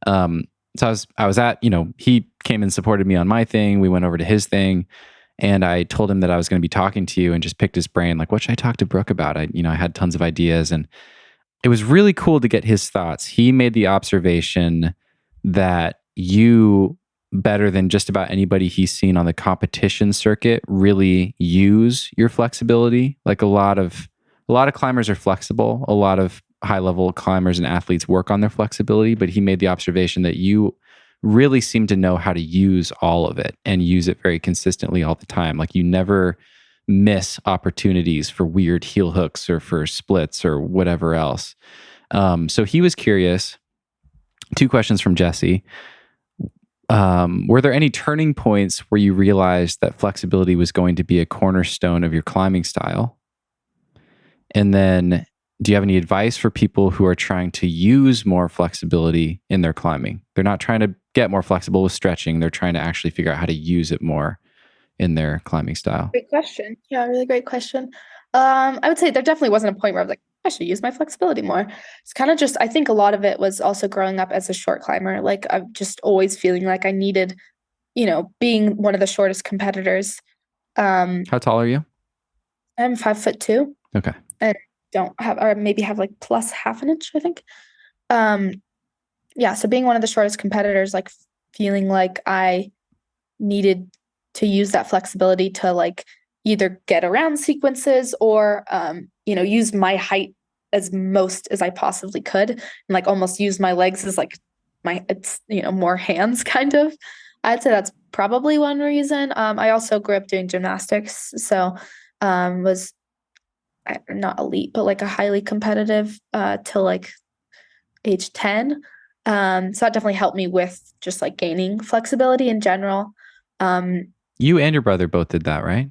So I was at, he came and supported me on my thing. We went over to his thing, and I told him that I was going to be talking to you and just picked his brain. Like, what should I talk to Brooke about? I had tons of ideas, and it was really cool to get his thoughts. He made the observation that you, better than just about anybody he's seen on the competition circuit, really use your flexibility. Like a lot of climbers are flexible. A lot of high-level climbers and athletes work on their flexibility, but he made the observation that you really seem to know how to use all of it and use it very consistently all the time. Like you never miss opportunities for weird heel hooks or for splits or whatever else. So he was curious. 2 questions from Jesse. Were there any turning points where you realized that flexibility was going to be a cornerstone of your climbing style? And then, do you have any advice for people who are trying to use more flexibility in their climbing? They're not trying to get more flexible with stretching. They're trying to actually figure out how to use it more in their climbing style. Great question. Yeah, really great question. I would say there definitely wasn't a point where I was like, I should use my flexibility more. It's kind of just, I think a lot of it was also growing up as a short climber. Like I'm just always feeling like I needed, being one of the shortest competitors. How tall are you? I'm 5'2". Okay. And don't have, or maybe have like plus half an inch, I think. Yeah. So being one of the shortest competitors, like feeling like I needed to use that flexibility to like either get around sequences or, use my height as most as I possibly could, and like almost use my legs as like more hands kind of. I'd say that's probably one reason. I also grew up doing gymnastics, so was not elite, but like a highly competitive till like age 10. So that definitely helped me with just like gaining flexibility in general. You and your brother both did that, right?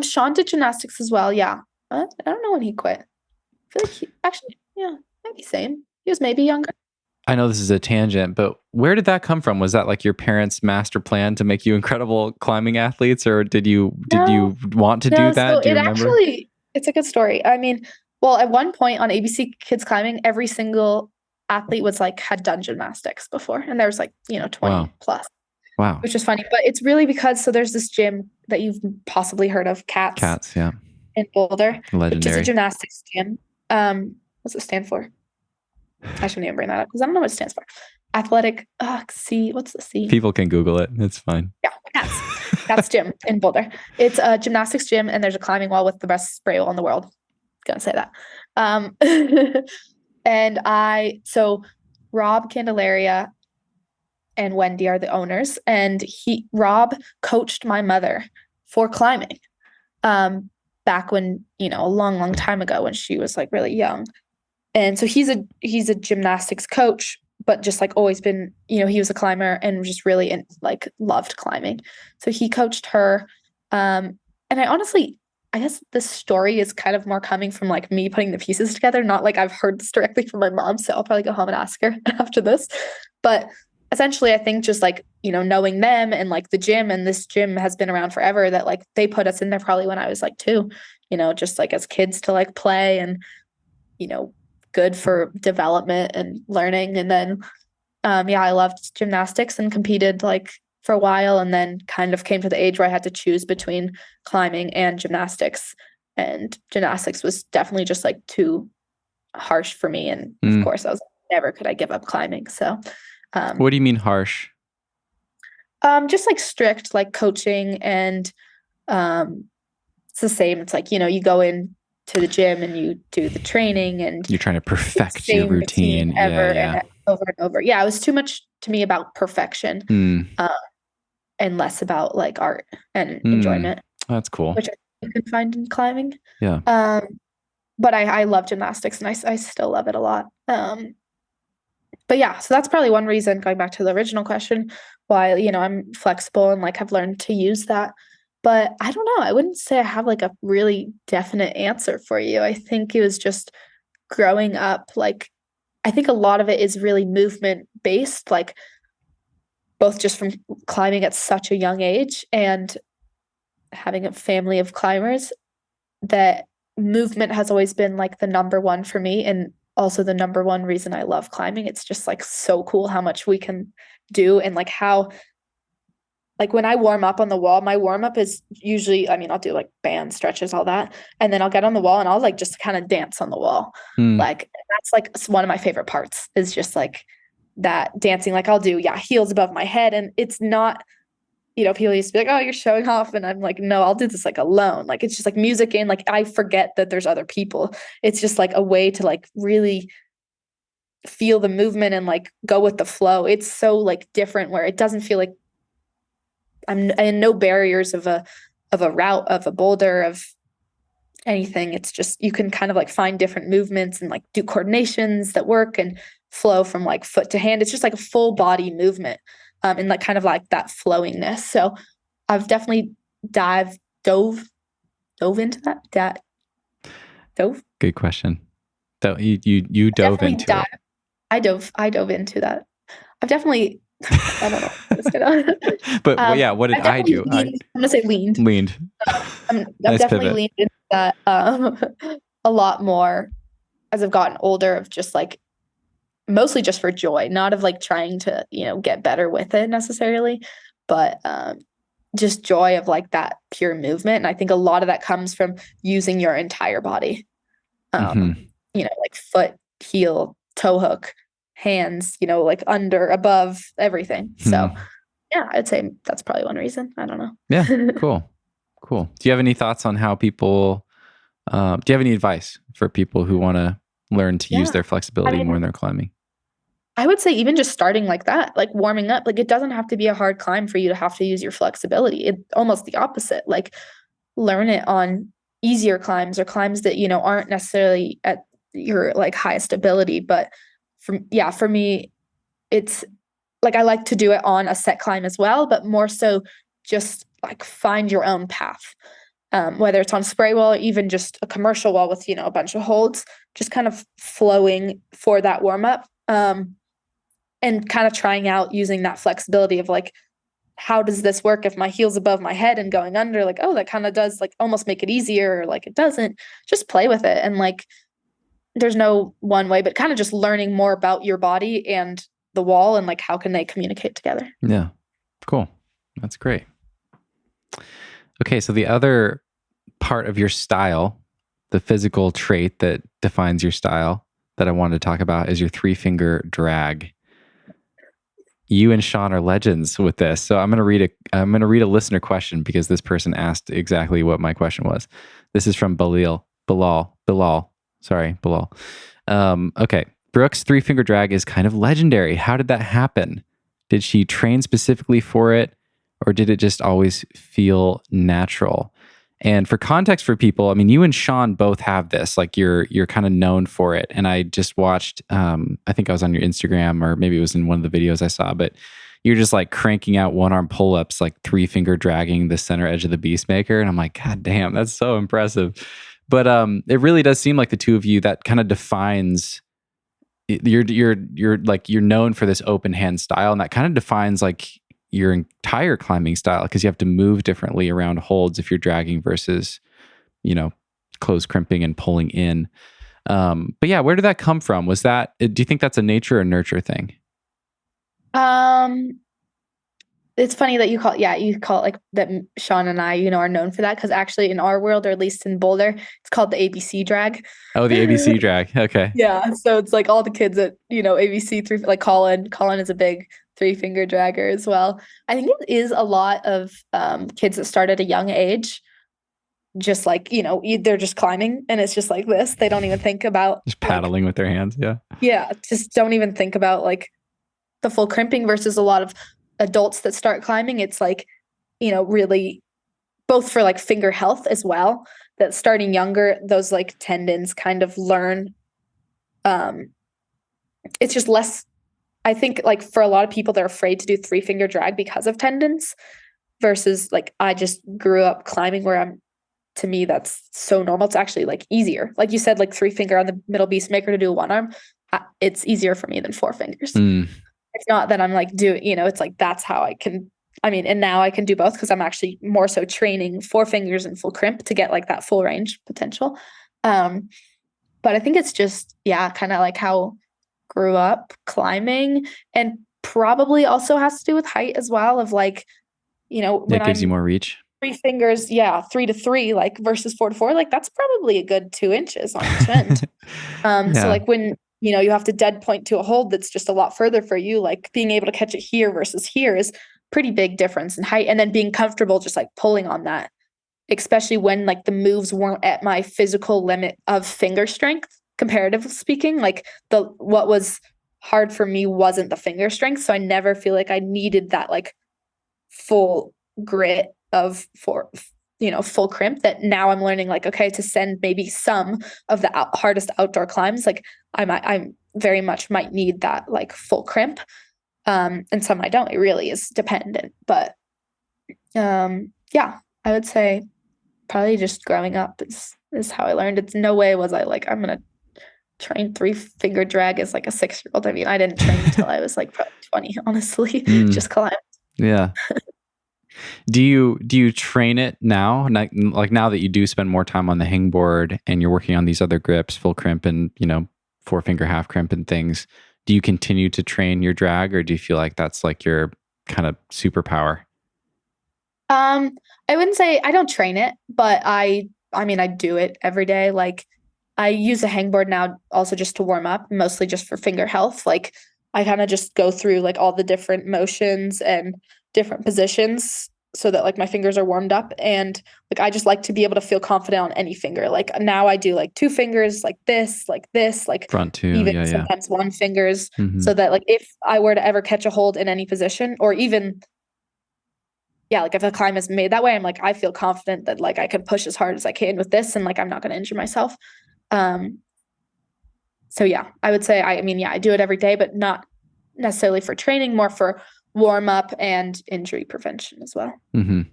Sean did gymnastics as well. Yeah. I don't know when he quit. I feel like he actually, yeah, maybe same. He was maybe younger. I know this is a tangent, but where did that come from? Was that like your parents' master plan to make you incredible climbing athletes, or did you want to do that? So do you remember? It's a good story. I mean, well, at one point on ABC Kids Climbing, every single athlete was like had done gymnastics before, and there was like 20 plus. Wow. Which is funny, but it's really because there's this gym that you've possibly heard of, Cats, yeah, in Boulder, legendary. Which is a gymnastics gym. What's it stand for? I shouldn't even bring that up because I don't know what it stands for. Athletic. What's the C? People can Google it. It's fine. Yeah, Cats gym in Boulder. It's a gymnastics gym, and there's a climbing wall with the best spray wall in the world. Gonna say that. And so Rob Candelaria and Wendy are the owners, and Rob coached my mother for climbing back when, a long time ago when she was like really young. And so he's a gymnastics coach, but just like always been, he was a climber and just really loved climbing. So he coached her. And I guess this story is kind of more coming from like me putting the pieces together, not like I've heard this directly from my mom. So I'll probably go home and ask her after this. But essentially, I think just like, knowing them and like the gym, and this gym has been around forever, that like they put us in there probably when I was like 2, just like as kids to like play and, good for development and learning. And then, I loved gymnastics and competed like for a while, and then kind of came to the age where I had to choose between climbing and gymnastics. And gymnastics was definitely just like too harsh for me. And of course, I was never could I give up climbing. So what do you mean harsh? Just like strict, like coaching, and it's the same. It's like, you go in to the gym and you do the training, and you're trying to perfect your routine and over and over. Yeah, it was too much to me about perfection, and less about like art and enjoyment. That's cool. Which you can find in climbing. Yeah. But I love gymnastics, and I still love it a lot. But yeah, so that's probably one reason, going back to the original question, why, I'm flexible and like have learned to use that. But I don't know. I wouldn't say I have like a really definite answer for you. I think it was just growing up. Like, I think a lot of it is really movement based, like both just from climbing at such a young age and having a family of climbers, that movement has always been like the number one for me. And also the number one reason I love climbing. It's just like so cool how much we can do, and like how like when I warm up on the wall, my warm up is usually, I mean, I'll do like band stretches, all that. And then I'll get on the wall and I'll like just kind of dance on the wall. Like that's like one of my favorite parts is just like that dancing. Like I'll do, heels above my head. And it's not, people used to be like, oh, you're showing off. And I'm like, no, I'll do this like alone. Like it's just like music and like I forget that there's other people. It's just like a way to like really feel the movement and like go with the flow. It's so like different where it doesn't feel like I'm in no barriers of a route, of a boulder, of anything. It's just you can kind of like find different movements and like do coordinations that work and flow from like foot to hand. It's just like a full body movement and like kind of like that flowingness. So I've definitely dove into that. Dove? Good question. So you dove into it. I dove into that. I've definitely I don't know. But what did I do? I'm gonna say leaned. I've Nice definitely pivot. leaned into that a lot more as I've gotten older, of just like mostly just for joy, not of like trying to, get better with it necessarily, but just joy of like that pure movement. And I think a lot of that comes from using your entire body. Like foot, heel, toe hook, hands, like under, above, everything. So I'd say that's probably one reason. I don't know. Yeah, cool. Do you have any thoughts on how people, do you have any advice for people who want to learn to use their flexibility more when they're climbing? I would say even just starting like that, like warming up, like it doesn't have to be a hard climb for you to have to use your flexibility. It's almost the opposite. Like learn it on easier climbs or climbs that, aren't necessarily at your like highest ability. But for me, it's like I like to do it on a set climb as well, but more so just like find your own path. Whether it's on spray wall or even just a commercial wall with, a bunch of holds, just kind of flowing for that warm up. And kind of trying out using that flexibility of like, how does this work if my heel's above my head and going under? Like, oh, that kind of does like almost make it easier, or like it doesn't. Just play with it. And like, there's no one way, but kind of just learning more about your body and the wall and like how can they communicate together. Yeah, cool. That's great. Okay, so the other part of your style, the physical trait that defines your style that I wanted to talk about is your 3-finger drag. You and Sean are legends with this. So I'm going to read a listener question because this person asked exactly what my question was. This is from Bilal. Okay. Brooke's 3-finger drag is kind of legendary. How did that happen? Did she train specifically for it, or did it just always feel natural? And for context for people, I mean, you and Sean both have this, like you're kind of known for it. And I just watched, I think I was on your Instagram, or maybe it was in one of the videos I saw, but you're just like cranking out 1-arm pull-ups, like 3-finger dragging the center edge of the Beastmaker. And I'm like, God damn, that's so impressive. But it really does seem like the two of you, that kind of defines, you're known for this open hand style. And that kind of defines like your entire climbing style, because you have to move differently around holds if you're dragging versus, close crimping and pulling in. But yeah, where did that come from? Do you think that's a nature or nurture thing? It's funny that you call it like that. Sean and I, are known for that, because actually in our world, or at least in Boulder, it's called the ABC drag. Oh, the ABC drag. Okay. Yeah. So it's like all the kids at, ABC like Colin is a big 3-finger dragger as well. I think it is a lot of kids that start at a young age, just like, they're just climbing and it's just like this. They don't even think about just paddling with their hands. Yeah. Yeah. Just don't even think about like the full crimping, versus a lot of adults that start climbing. It's like, really both for like finger health as well, that starting younger, those like tendons kind of learn. It's just less, I think, like for a lot of people, they're afraid to do 3-finger drag because of tendons, versus like I just grew up climbing where to me, that's so normal. It's actually like easier. Like you said, like 3-finger on the middle Beastmaker to do 1-arm. It's easier for me than 4 fingers. It's not that I'm like doing, it's like, that's how I can, and now I can do both, because I'm actually more so training 4 fingers and full crimp to get like that full range potential. But I think it's just, kind of like how grew up climbing, and probably also has to do with height as well, of like when It gives you I'm more reach. 3 fingers, 3 to 3, like versus 4 to 4, like that's probably a good 2 inches on each end. So like when, you have to dead point to a hold that's just a lot further for you, like being able to catch it here versus here is pretty big difference in height. And then being comfortable just like pulling on that, especially when like the moves weren't at my physical limit of finger strength, comparatively speaking, like what was hard for me wasn't the finger strength. So I never feel like I needed that like full grit of full crimp, that now I'm learning like, okay, to send maybe some of the hardest outdoor climbs, like I very much might need that like full crimp, and some I don't. It really is dependent, but I would say probably just growing up is how I learned. It's no way was I like, I'm gonna train 3-finger drag as like a 6-year-old. I mean, I didn't train until I was like probably 20, honestly. Just climb. Yeah. Do you train it now? Like now that you do spend more time on the hangboard and you're working on these other grips, full crimp and 4-finger half crimp and things, do you continue to train your drag, or do you feel like that's like your kind of superpower? I wouldn't say I don't train it, but I mean I do it every day. Like I use a hangboard now also just to warm up, mostly just for finger health. Like I kind of just go through like all the different motions and different positions so that like my fingers are warmed up, and like I just like to be able to feel confident on any finger. Like now I do like 2 fingers like this, like Front two, even sometimes 1 fingers, so that like if I were to ever catch a hold in any position, or even like if a climb is made that way, I'm like I feel confident that like I can push as hard as I can with this and like I'm not going to injure myself. So I would say I do it every day, but not necessarily for training, more for warm up and injury prevention as well. I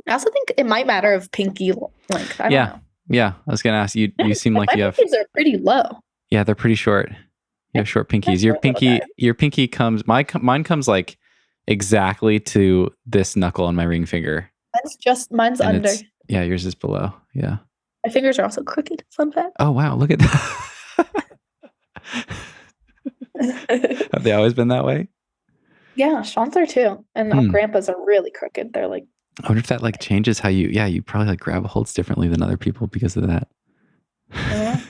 also think it might matter of pinky length. I don't know. Yeah. I was going to ask you. You seem like you have. My pinkies are pretty low. Yeah, they're pretty short. You have short pinkies. Your pinky comes. Mine comes like exactly to this knuckle on my ring finger. Mine's and under. Yeah, yours is below. Yeah. My fingers are also crooked. Fun fact. Oh wow! Look at that. Have they always been that way? Yeah, Sean's are too, and our grandpas are really crooked. They're like. I wonder if that like changes how you. Yeah, you probably like grab holds differently than other people because of that. Yeah.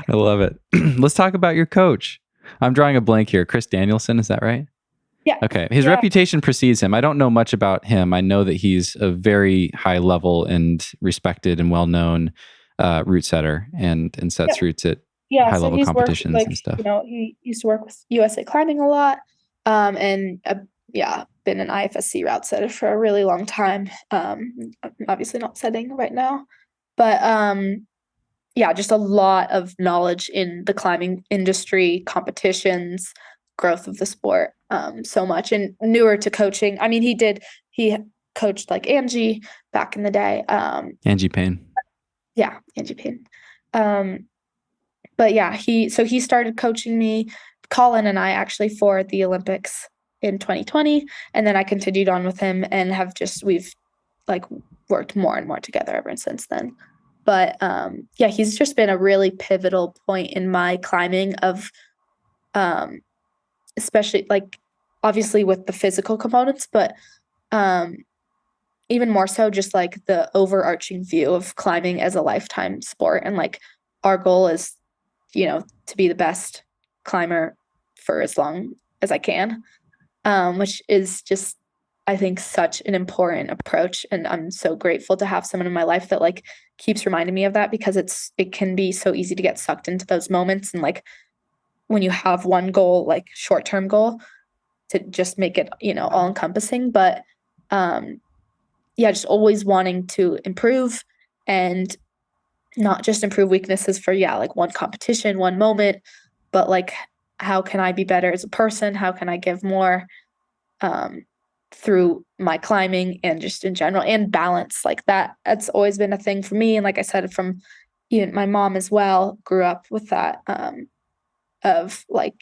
I love it. Let's talk about your coach. I'm drawing a blank here. Chris Danielson, is that right? Yeah. Okay. His reputation precedes him. I don't know much about him. I know that he's a very high level and respected and well-known route setter and sets routes at high level competitions and stuff. He used to work with USA Climbing a lot, and been an IFSC route setter for a really long time. Obviously not setting right now, but just a lot of knowledge in the climbing industry, competitions, growth of the sport, so much, and newer to coaching. I mean, he coached like Angie back in the day. Angie Payne. Yeah, Angie Payne. But he started coaching me, Colin and I actually, for the Olympics in 2020, and then I continued on with him and we've like worked more and more together ever since then. But he's just been a really pivotal point in my climbing of especially like obviously with the physical components, but even more so just like the overarching view of climbing as a lifetime sport. And like our goal is, to be the best climber for as long as I can, which is just, I think, such an important approach. And I'm so grateful to have someone in my life that like keeps reminding me of that, because it can be so easy to get sucked into those moments. And like when you have one goal, like short-term goal, to just make it, all encompassing. But just always wanting to improve, and not just improve weaknesses for like one competition, one moment, but like how can I be better as a person? How can I give more through my climbing and just in general, and balance like that. That's always been a thing for me. And like I said, from even my mom as well, grew up with that of like,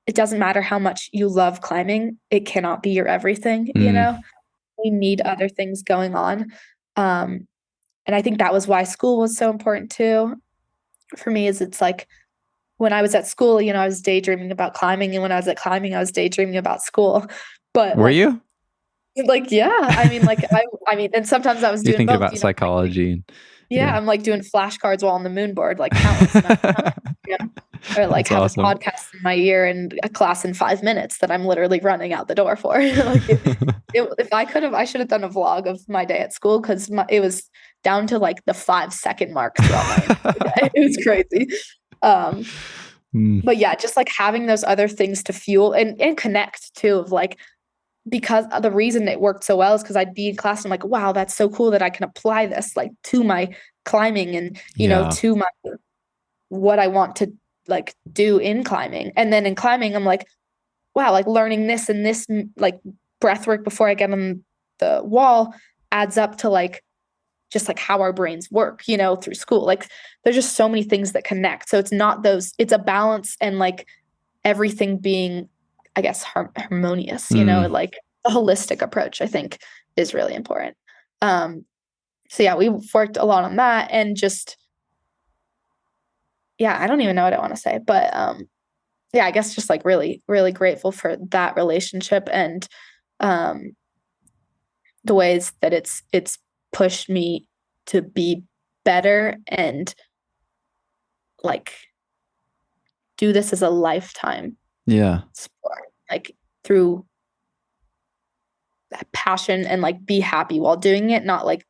it doesn't matter how much you love climbing, it cannot be your everything, we need other things going on. And I think that was why school was so important too for me, is it's like when I was at school, I was daydreaming about climbing, and when I was at climbing, I was daydreaming about school. But Were you? Yeah, I mean, and sometimes I was You're doing thinking both, about psychology. yeah, I'm like doing flashcards while on the moon board, like countless amounts of time, or like That's have awesome. a podcast in my ear and a class in 5 minutes that I'm literally running out the door for. If I could have, I should have done a vlog of my day at school, because it was down to like the 5-second mark throughout my entire day. It was crazy. But yeah, just like having those other things to fuel and connect too, of like, because the reason it worked so well is because I'd be in class and I'm like, wow, that's so cool that I can apply this like to my climbing and, to my, what I want to like do in climbing. And then in climbing, I'm like, wow, like learning this and this, like breath work before I get on the wall adds up to like, just like how our brains work, through school. Like there's just so many things that connect. So it's not it's a balance, and like everything being, I guess, harmonious, like a holistic approach, I think, is really important. So yeah, we've worked a lot on that, and just, yeah, I don't even know what I want to say, but yeah, I guess just like really, really grateful for that relationship, and the ways that it's pushed me to be better and like do this as a lifetime sport, like through that passion, and like be happy while doing it. Not like,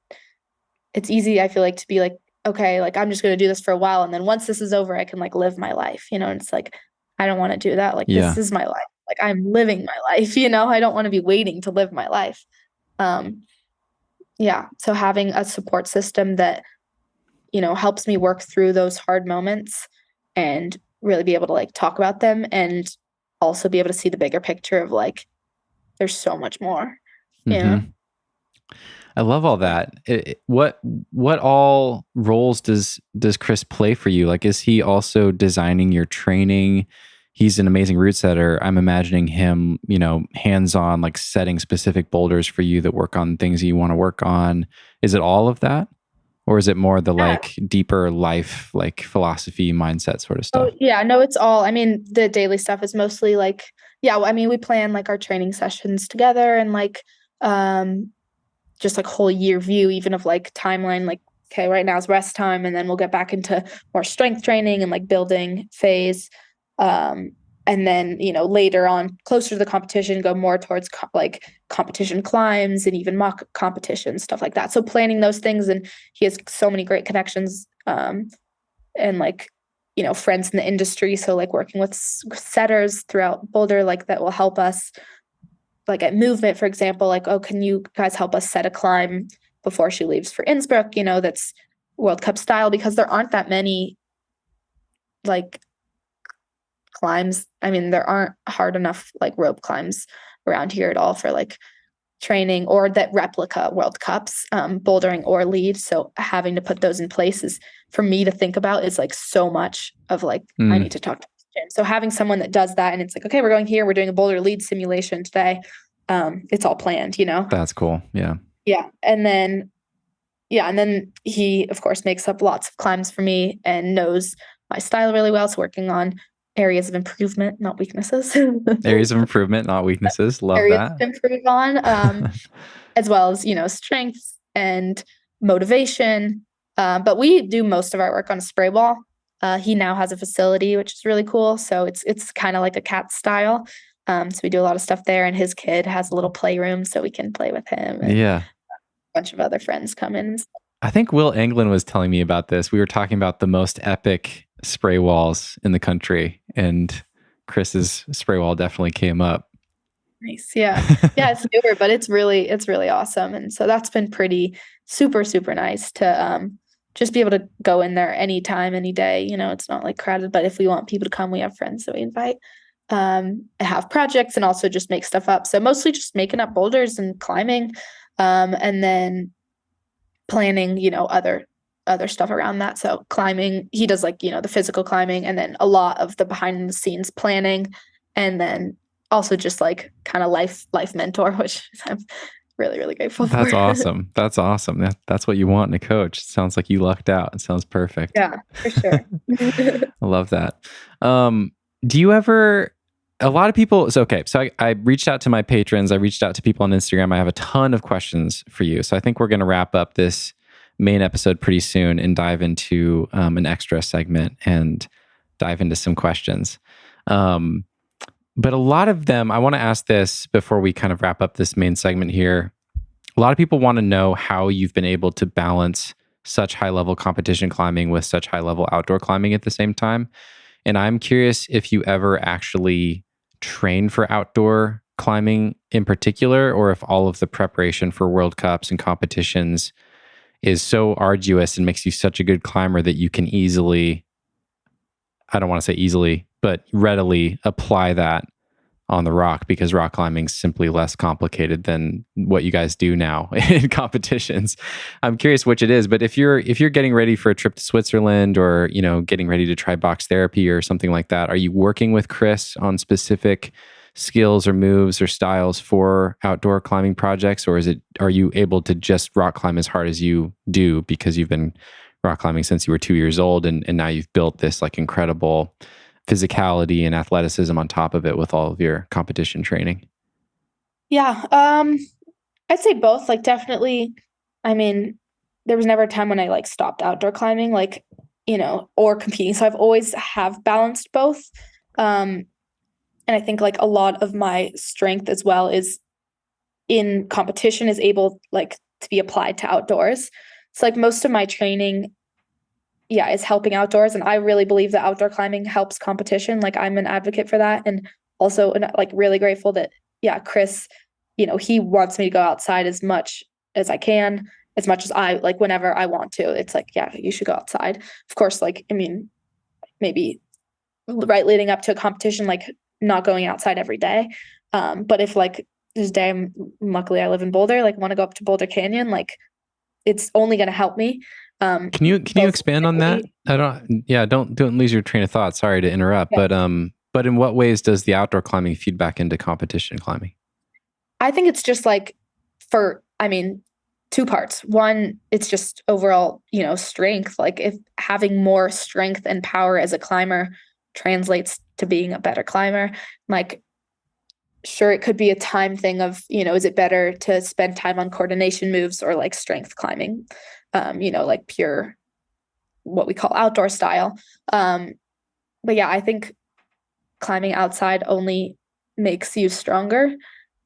it's easy, I feel like, to be like, okay, like I'm just going to do this for a while, and then once this is over, I can like live my life, and it's like, I don't want to do that. Like this is my life. Like I'm living my life, I don't want to be waiting to live my life. Yeah. So having a support system that, helps me work through those hard moments and really be able to like talk about them, and also be able to see the bigger picture of like, there's so much more. Yeah. I love all that. What all roles does Chris play for you? Like, is he also designing your training? He's an amazing route setter. I'm imagining him, hands-on, like setting specific boulders for you that work on things you want to work on. Is it all of that? Or is it more the like deeper life, like philosophy, mindset sort of stuff? Oh, yeah, no, it's all, I mean, the daily stuff is mostly like, yeah, I mean, we plan like our training sessions together, and like, just like whole year view, even of like timeline, like, okay, right now is rest time, and then we'll get back into more strength training and like building phase. And then, later on, closer to the competition, go more towards like competition climbs and even mock competitions, stuff like that. So planning those things, and he has so many great connections, and like, friends in the industry. So like working with setters throughout Boulder, like that will help us, like at Movement, for example, like, oh, can you guys help us set a climb before she leaves for Innsbruck, that's World Cup style, because there aren't that many like climbs. I mean, there aren't hard enough like rope climbs around here at all for like training, or that replica World Cups, bouldering or lead. So having to put those in place is, for me to think about, is like so much of like, I need to talk to the gym. So having someone that does that, and it's like, okay, we're going here, we're doing a boulder lead simulation today. It's all planned, That's cool. Yeah. Yeah. And then he, of course, makes up lots of climbs for me and knows my style really well. So working on areas of improvement, not weaknesses. Areas of improvement, not weaknesses. Love areas that. to improve on, as well as, strengths and motivation. But we do most of our work on a spray wall. He now has a facility, which is really cool. So it's kind of like a cat style. So we do a lot of stuff there, and his kid has a little playroom so we can play with him. And a bunch of other friends come in. I think Will Anglin was telling me about this. We were talking about the most epic spray walls in the country, and Chris's spray wall definitely came up. Nice. Yeah. Yeah, it's newer, but it's really awesome. And so that's been pretty super, super nice to just be able to go in there anytime, any day. It's not like crowded, but if we want people to come, we have friends that we invite, have projects, and also just make stuff up. So mostly just making up boulders and climbing, and then planning, other stuff around that. So climbing, he does like, the physical climbing, and then a lot of the behind the scenes planning, and then also just like kind of life mentor, which I'm really, really grateful for. That's awesome. That's awesome. That's what you want in a coach. It sounds like you lucked out. It sounds perfect. Yeah, for sure. I love that. Do you ever, a lot of people, so I reached out to my patrons. I reached out to people on Instagram. I have a ton of questions for you. So I think we're going to wrap up this main episode pretty soon and dive into an extra segment and dive into some questions. But a lot of them, I want to ask this before we kind of wrap up this main segment here. A lot of people want to know how you've been able to balance such high-level competition climbing with such high-level outdoor climbing at the same time. And I'm curious if you ever actually train for outdoor climbing in particular, or if all of the preparation for World Cups and competitions is so arduous and makes you such a good climber that you can easily, I don't want to say easily, but readily apply that on the rock, because rock climbing is simply less complicated than what you guys do now in competitions. I'm curious which it is, but if you're getting ready for a trip to Switzerland, or, you know, getting ready to try box therapy or something like that, are you working with Chris on specific skills or moves or styles for outdoor climbing projects, or are you able to just rock climb as hard as you do because you've been rock climbing since you were 2 years old, and now you've built this like incredible physicality and athleticism on top of it with all of your competition training? Yeah, I'd say both. Like, definitely, I mean, there was never a time when I like stopped outdoor climbing, like, you know, or competing. So I've always have balanced both. And I think like a lot of my strength as well is in competition is able like to be applied to outdoors. So like most of my training, yeah, is helping outdoors. And I really believe that outdoor climbing helps competition. Like, I'm an advocate for that. And also like really grateful that, yeah, Chris, you know, he wants me to go outside as much as I can, as much as I like, whenever I want to. It's like, yeah, you should go outside. Of course, like, I mean, maybe right leading up to a competition, like not going outside every day. But if like this day, luckily I live in Boulder, like want to go up to Boulder Canyon, like it's only going to help me. Can you expand on that? Don't lose your train of thought. Sorry to interrupt, yeah. But in what ways does the outdoor climbing feed back into competition climbing? I think it's just like two parts. One, it's just overall, you know, strength. Like, if having more strength and power as a climber translates to being a better climber, like, sure, it could be a time thing of, you know, is it better to spend time on coordination moves or like strength climbing? You know, like pure, what we call outdoor style. But yeah, I think climbing outside only makes you stronger.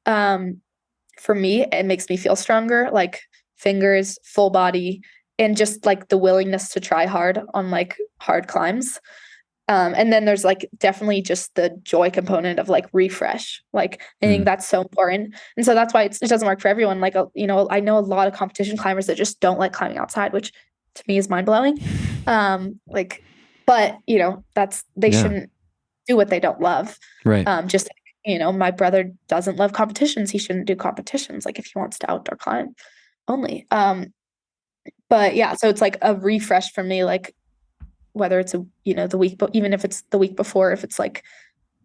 For me, it makes me feel stronger, like fingers, full body, and just like the willingness to try hard on like hard climbs. And then there's like definitely just the joy component of like refresh. Like, I think that's so important. And so that's why it doesn't work for everyone. Like, you know, I know a lot of competition climbers that just don't like climbing outside, which to me is mind blowing. But you know, they shouldn't do what they don't love. Right. Just, you know, my brother doesn't love competitions. He shouldn't do competitions. Like, if he wants to outdoor climb only. But yeah, so it's like a refresh for me, like, whether it's the week, but even if it's the week before, if it's like,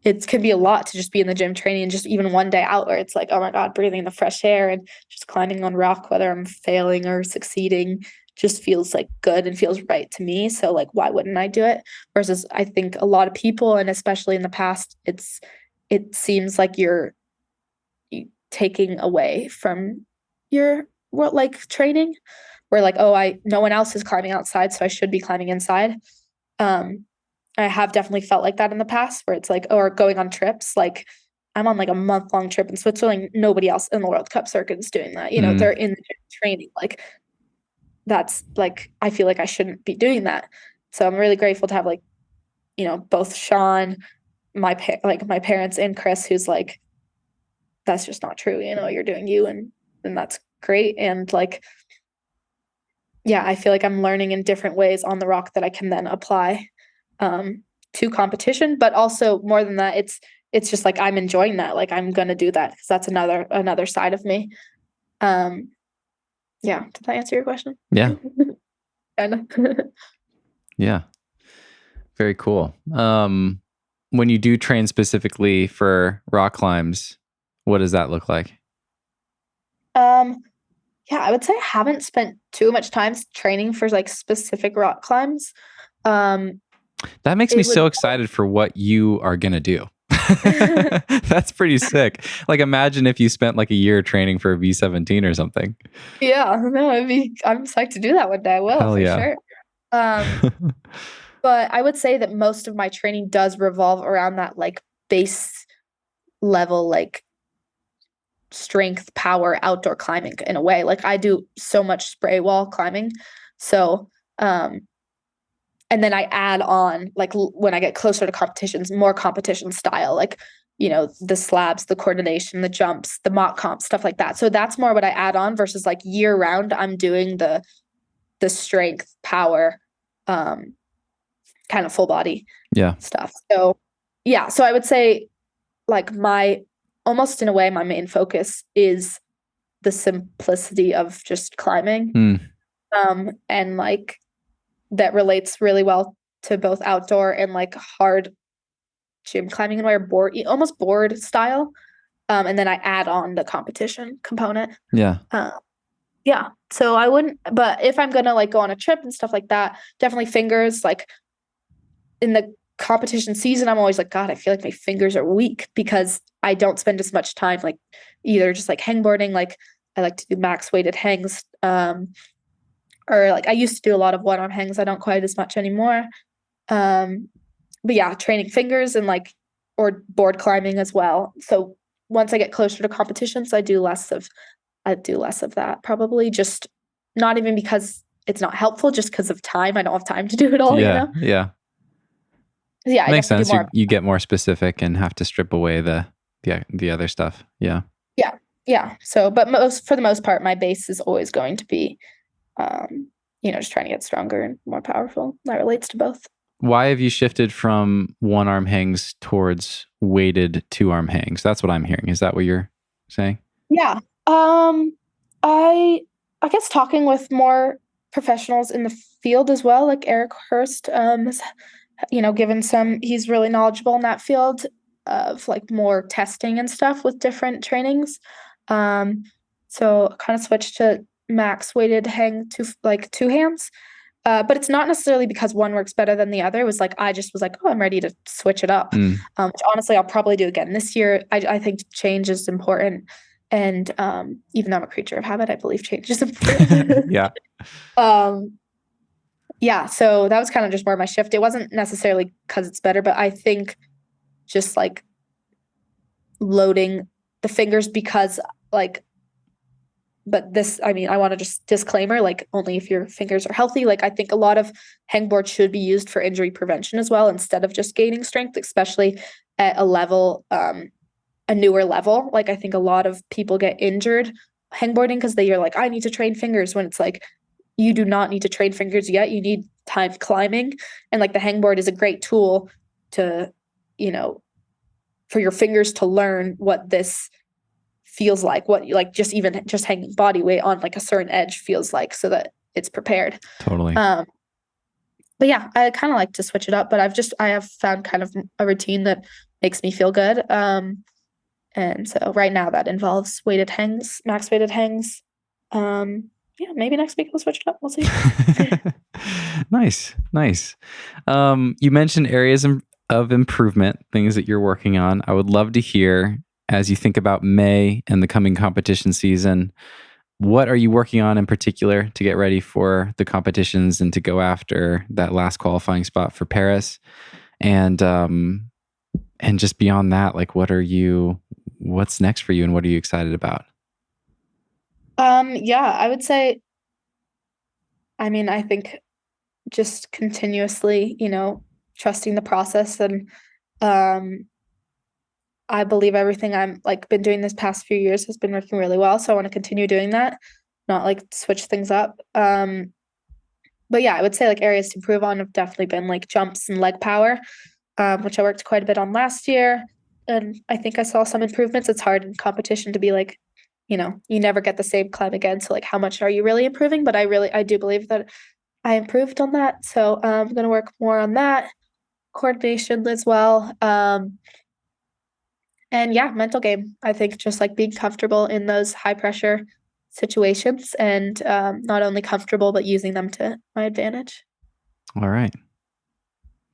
it can be a lot to just be in the gym training, and just even one day out where it's like, oh my God, breathing the fresh air and just climbing on rock, whether I'm failing or succeeding, just feels like good and feels right to me. So like, why wouldn't I do it? Versus I think a lot of people, and especially in the past, it seems like you're taking away from your training, where like, oh, no one else is climbing outside, so I should be climbing inside. I have definitely felt like that in the past, where it's like, or going on trips, like I'm on like a month-long trip in Switzerland. Nobody else in the World Cup circuit is doing that. You know, they're in the gym training. Like, that's like, I feel like I shouldn't be doing that. So I'm really grateful to have like, you know, both Sean, my parents, and Chris, who's like, that's just not true. You know, you're doing you, and that's great. And like, yeah, I feel like I'm learning in different ways on the rock that I can then apply to competition. But also, more than that, it's just like, I'm enjoying that. Like, I'm gonna do that because that's another side of me. Yeah, did that answer your question? Yeah. Kinda. Yeah, very cool. When you do train specifically for rock climbs, what does that look like? Yeah, I would say I haven't spent too much time training for like specific rock climbs. Um, That makes me it so would, excited for what you are going to do. That's pretty sick. Like, imagine if you spent like a year training for a V17 or something. yeah, no, I'm psyched to do that one day. I will Hell for yeah. sure. But I would say that most of my training does revolve around that like base level, like strength, power, outdoor climbing in a way. Like I do so much spray wall climbing. So, and then I add on like when I get closer to competitions, more competition style, like, the slabs, the coordination, the jumps, the mock comp, stuff like that. So that's more what I add on versus like year round, I'm doing the strength, power, kind of full body stuff. So yeah, so I would say like almost in a way, my main focus is the simplicity of just climbing. And like that relates really well to both outdoor and like hard gym climbing and where almost board style. And then I add on the competition component. Yeah. Yeah. So I wouldn't, but if I'm gonna like go on a trip and stuff like that, definitely fingers. Like in the competition season, I'm always like, God, I feel like my fingers are weak because I don't spend as much time like either just like hangboarding. Like I like to do max weighted hangs. Or like I used to do a lot of one arm hangs. I don't quite as much anymore. But yeah, training fingers and like or board climbing as well. So once I get closer to competitions, I do less of that probably, just not even because it's not helpful, just because of time. I don't have time to do it all, Yeah. Yeah. Yeah, I Makes sense. do You get more specific and have to strip away the other stuff. Yeah. Yeah. So, but for the most part, my base is always going to be, just trying to get stronger and more powerful. That relates to both. Why have you shifted from one arm hangs towards weighted 2-arm hangs? That's what I'm hearing. Is that what you're saying? Yeah. I guess talking with more professionals in the field as well, like Eric Hurst, has, he's really knowledgeable in that field of like more testing and stuff with different trainings. So kind of switched to max weighted hang to like 2 hands. But it's not necessarily because one works better than the other. It was like, I just was like, oh, I'm ready to switch it up. Which honestly, I'll probably do again this year. I think change is important. And even though I'm a creature of habit, I believe change is important. Yeah. Yeah. So that was kind of just more my shift. It wasn't necessarily because it's better, but I think just like loading the fingers because like, but this, I mean, I want to just disclaimer, like only if your fingers are healthy. Like I think a lot of hangboard should be used for injury prevention as well, instead of just gaining strength, especially at a level, a newer level. Like I think a lot of people get injured hangboarding because you're like, I need to train fingers, when it's like, you do not need to train fingers yet. You need time climbing. And like the hangboard is a great tool to, for your fingers to learn what this feels like, what like just hanging body weight on like a certain edge feels like, so that it's prepared. Totally. But yeah, I kind of like to switch it up, but I have found kind of a routine that makes me feel good. And so right now that involves weighted hangs, max weighted hangs. Yeah, maybe next week we'll switch it up. We'll see. Nice. You mentioned areas of improvement, things that you're working on. I would love to hear, as you think about May and the coming competition season, what are you working on in particular to get ready for the competitions and to go after that last qualifying spot for Paris? And just beyond that, like what's next for you and what are you excited about? Yeah, I would say, I mean, I think just continuously, trusting the process, and I believe everything I'm like been doing this past few years has been working really well. So I want to continue doing that, not like switch things up. But yeah, I would say like areas to improve on have definitely been like jumps and leg power, which I worked quite a bit on last year. And I think I saw some improvements. It's hard in competition to be like, you never get the same climb again. So like, how much are you really improving? But I do believe that I improved on that. So I'm going to work more on that. Coordination as well. And yeah, mental game. I think just like being comfortable in those high pressure situations and not only comfortable, but using them to my advantage. All right.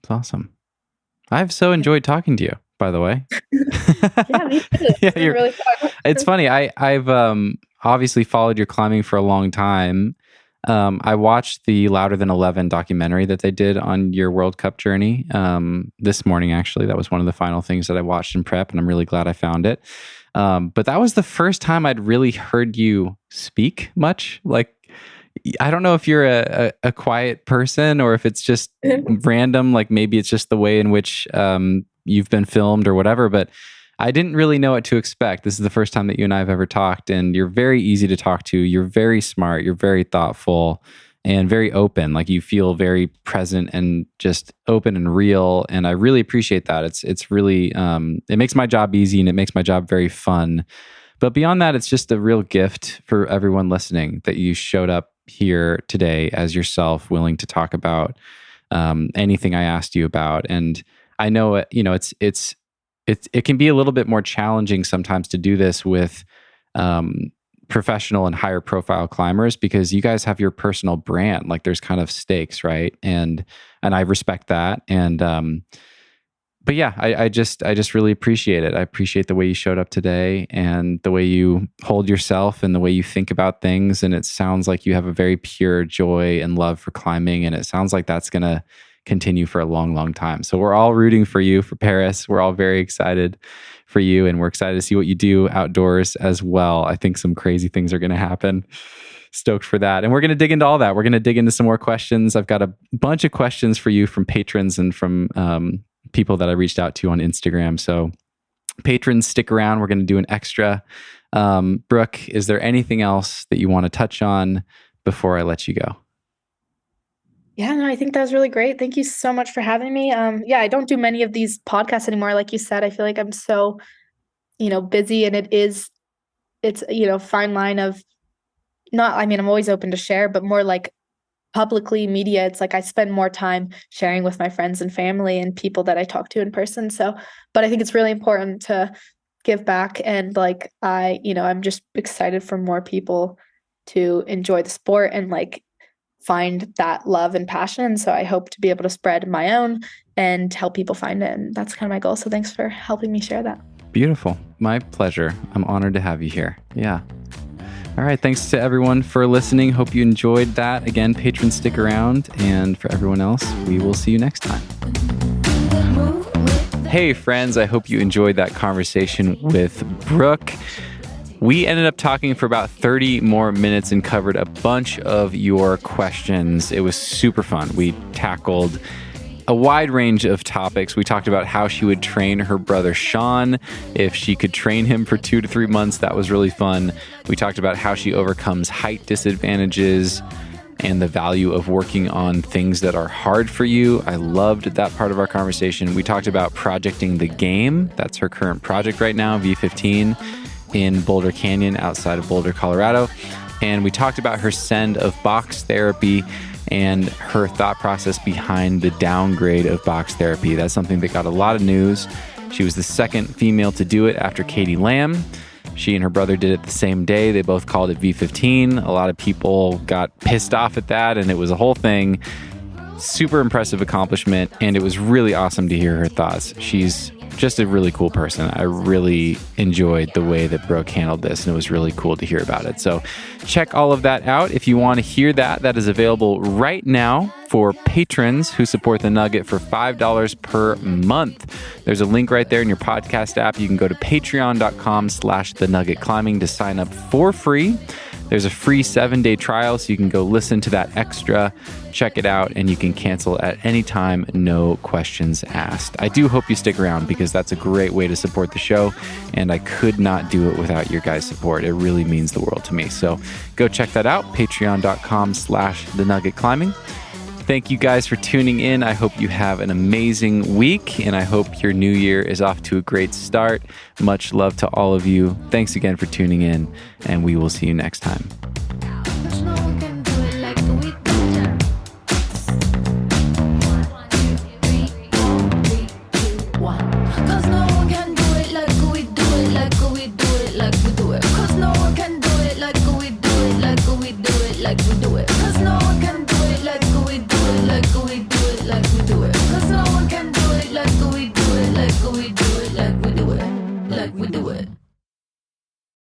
That's awesome. I've so enjoyed talking to you, by the way. Yeah, me too. It's been really fun. It's funny. I've obviously followed your climbing for a long time. I watched the Louder Than 11 documentary that they did on your World Cup journey this morning, actually. That was one of the final things that I watched in prep, and I'm really glad I found it. But that was the first time I'd really heard you speak much. Like, I don't know if you're a quiet person or if it's just random, like maybe it's just the way in which you've been filmed or whatever, but I didn't really know what to expect. This is the first time that you and I have ever talked, and you're very easy to talk to. You're very smart. You're very thoughtful and very open. Like, you feel very present and just open and real. And I really appreciate that. It's really, it makes my job easy and it makes my job very fun. But beyond that, it's just a real gift for everyone listening that you showed up here today as yourself, willing to talk about anything I asked you about. And I know, it can be a little bit more challenging sometimes to do this with professional and higher profile climbers, because you guys have your personal brand. Like, there's kind of stakes, right? And I respect that. And but yeah, I just really appreciate it. I appreciate the way you showed up today and the way you hold yourself and the way you think about things. And it sounds like you have a very pure joy and love for climbing. And it sounds like that's going to continue for a long, long time. So we're all rooting for you for Paris. We're all very excited for you, and we're excited to see what you do outdoors as well. I think some crazy things are going to happen. Stoked for that. And we're going to dig into all that. We're going to dig into some more questions. I've got a bunch of questions for you from patrons and from people that I reached out to on Instagram. So patrons, stick around. We're going to do an extra. Brooke, is there anything else that you want to touch on before I let you go? Yeah, no, I think that was really great. Thank you so much for having me. Yeah, I don't do many of these podcasts anymore. Like you said, I feel like I'm so, busy, and it's, fine line of not, I mean, I'm always open to share, but more like publicly media. It's like I spend more time sharing with my friends and family and people that I talk to in person. So, but I think it's really important to give back. And like, I'm just excited for more people to enjoy the sport and like find that love and passion. So I hope to be able to spread my own and help people find it. And that's kind of my goal. So thanks for helping me share that. Beautiful. My pleasure. I'm honored to have you here. Yeah. All right. Thanks to everyone for listening. Hope you enjoyed that. Again, patrons, stick around. And for everyone else, we will see you next time. Hey, friends. I hope you enjoyed that conversation with Brooke. We ended up talking for about 30 more minutes and covered a bunch of your questions. It was super fun. We tackled a wide range of topics. We talked about how she would train her brother Sean, if she could train him for 2 to 3 months. That was really fun. We talked about how she overcomes height disadvantages and the value of working on things that are hard for you. I loved that part of our conversation. We talked about projecting the game. That's her current project right now, V15, in Boulder Canyon outside of Boulder, Colorado. And we talked about her send of box therapy and her thought process behind the downgrade of box therapy. That's something that got a lot of news. She was the second female to do it after Katie Lamb. She and her brother did it the same day. They both called it V15. A lot of people got pissed off at that, and it was a whole thing. Super impressive accomplishment, and it was really awesome to hear her thoughts. She's just a really cool person. I really enjoyed the way that Brooke handled this, and it was really cool to hear about it. So check all of that out. If you want to hear that, that is available right now for patrons who support The Nugget for $5 per month. There's a link right there in your podcast app. You can go to patreon.com/thenuggetclimbing to sign up for free. There's a free 7-day trial, so you can go listen to that extra, check it out, and you can cancel at any time, no questions asked. I do hope you stick around because that's a great way to support the show, and I could not do it without your guys' support. It really means the world to me. So go check that out, patreon.com/thenuggetclimbing. Thank you guys for tuning in. I hope you have an amazing week, and I hope your new year is off to a great start. Much love to all of you. Thanks again for tuning in, and we will see you next time. Like we do it. like we do it.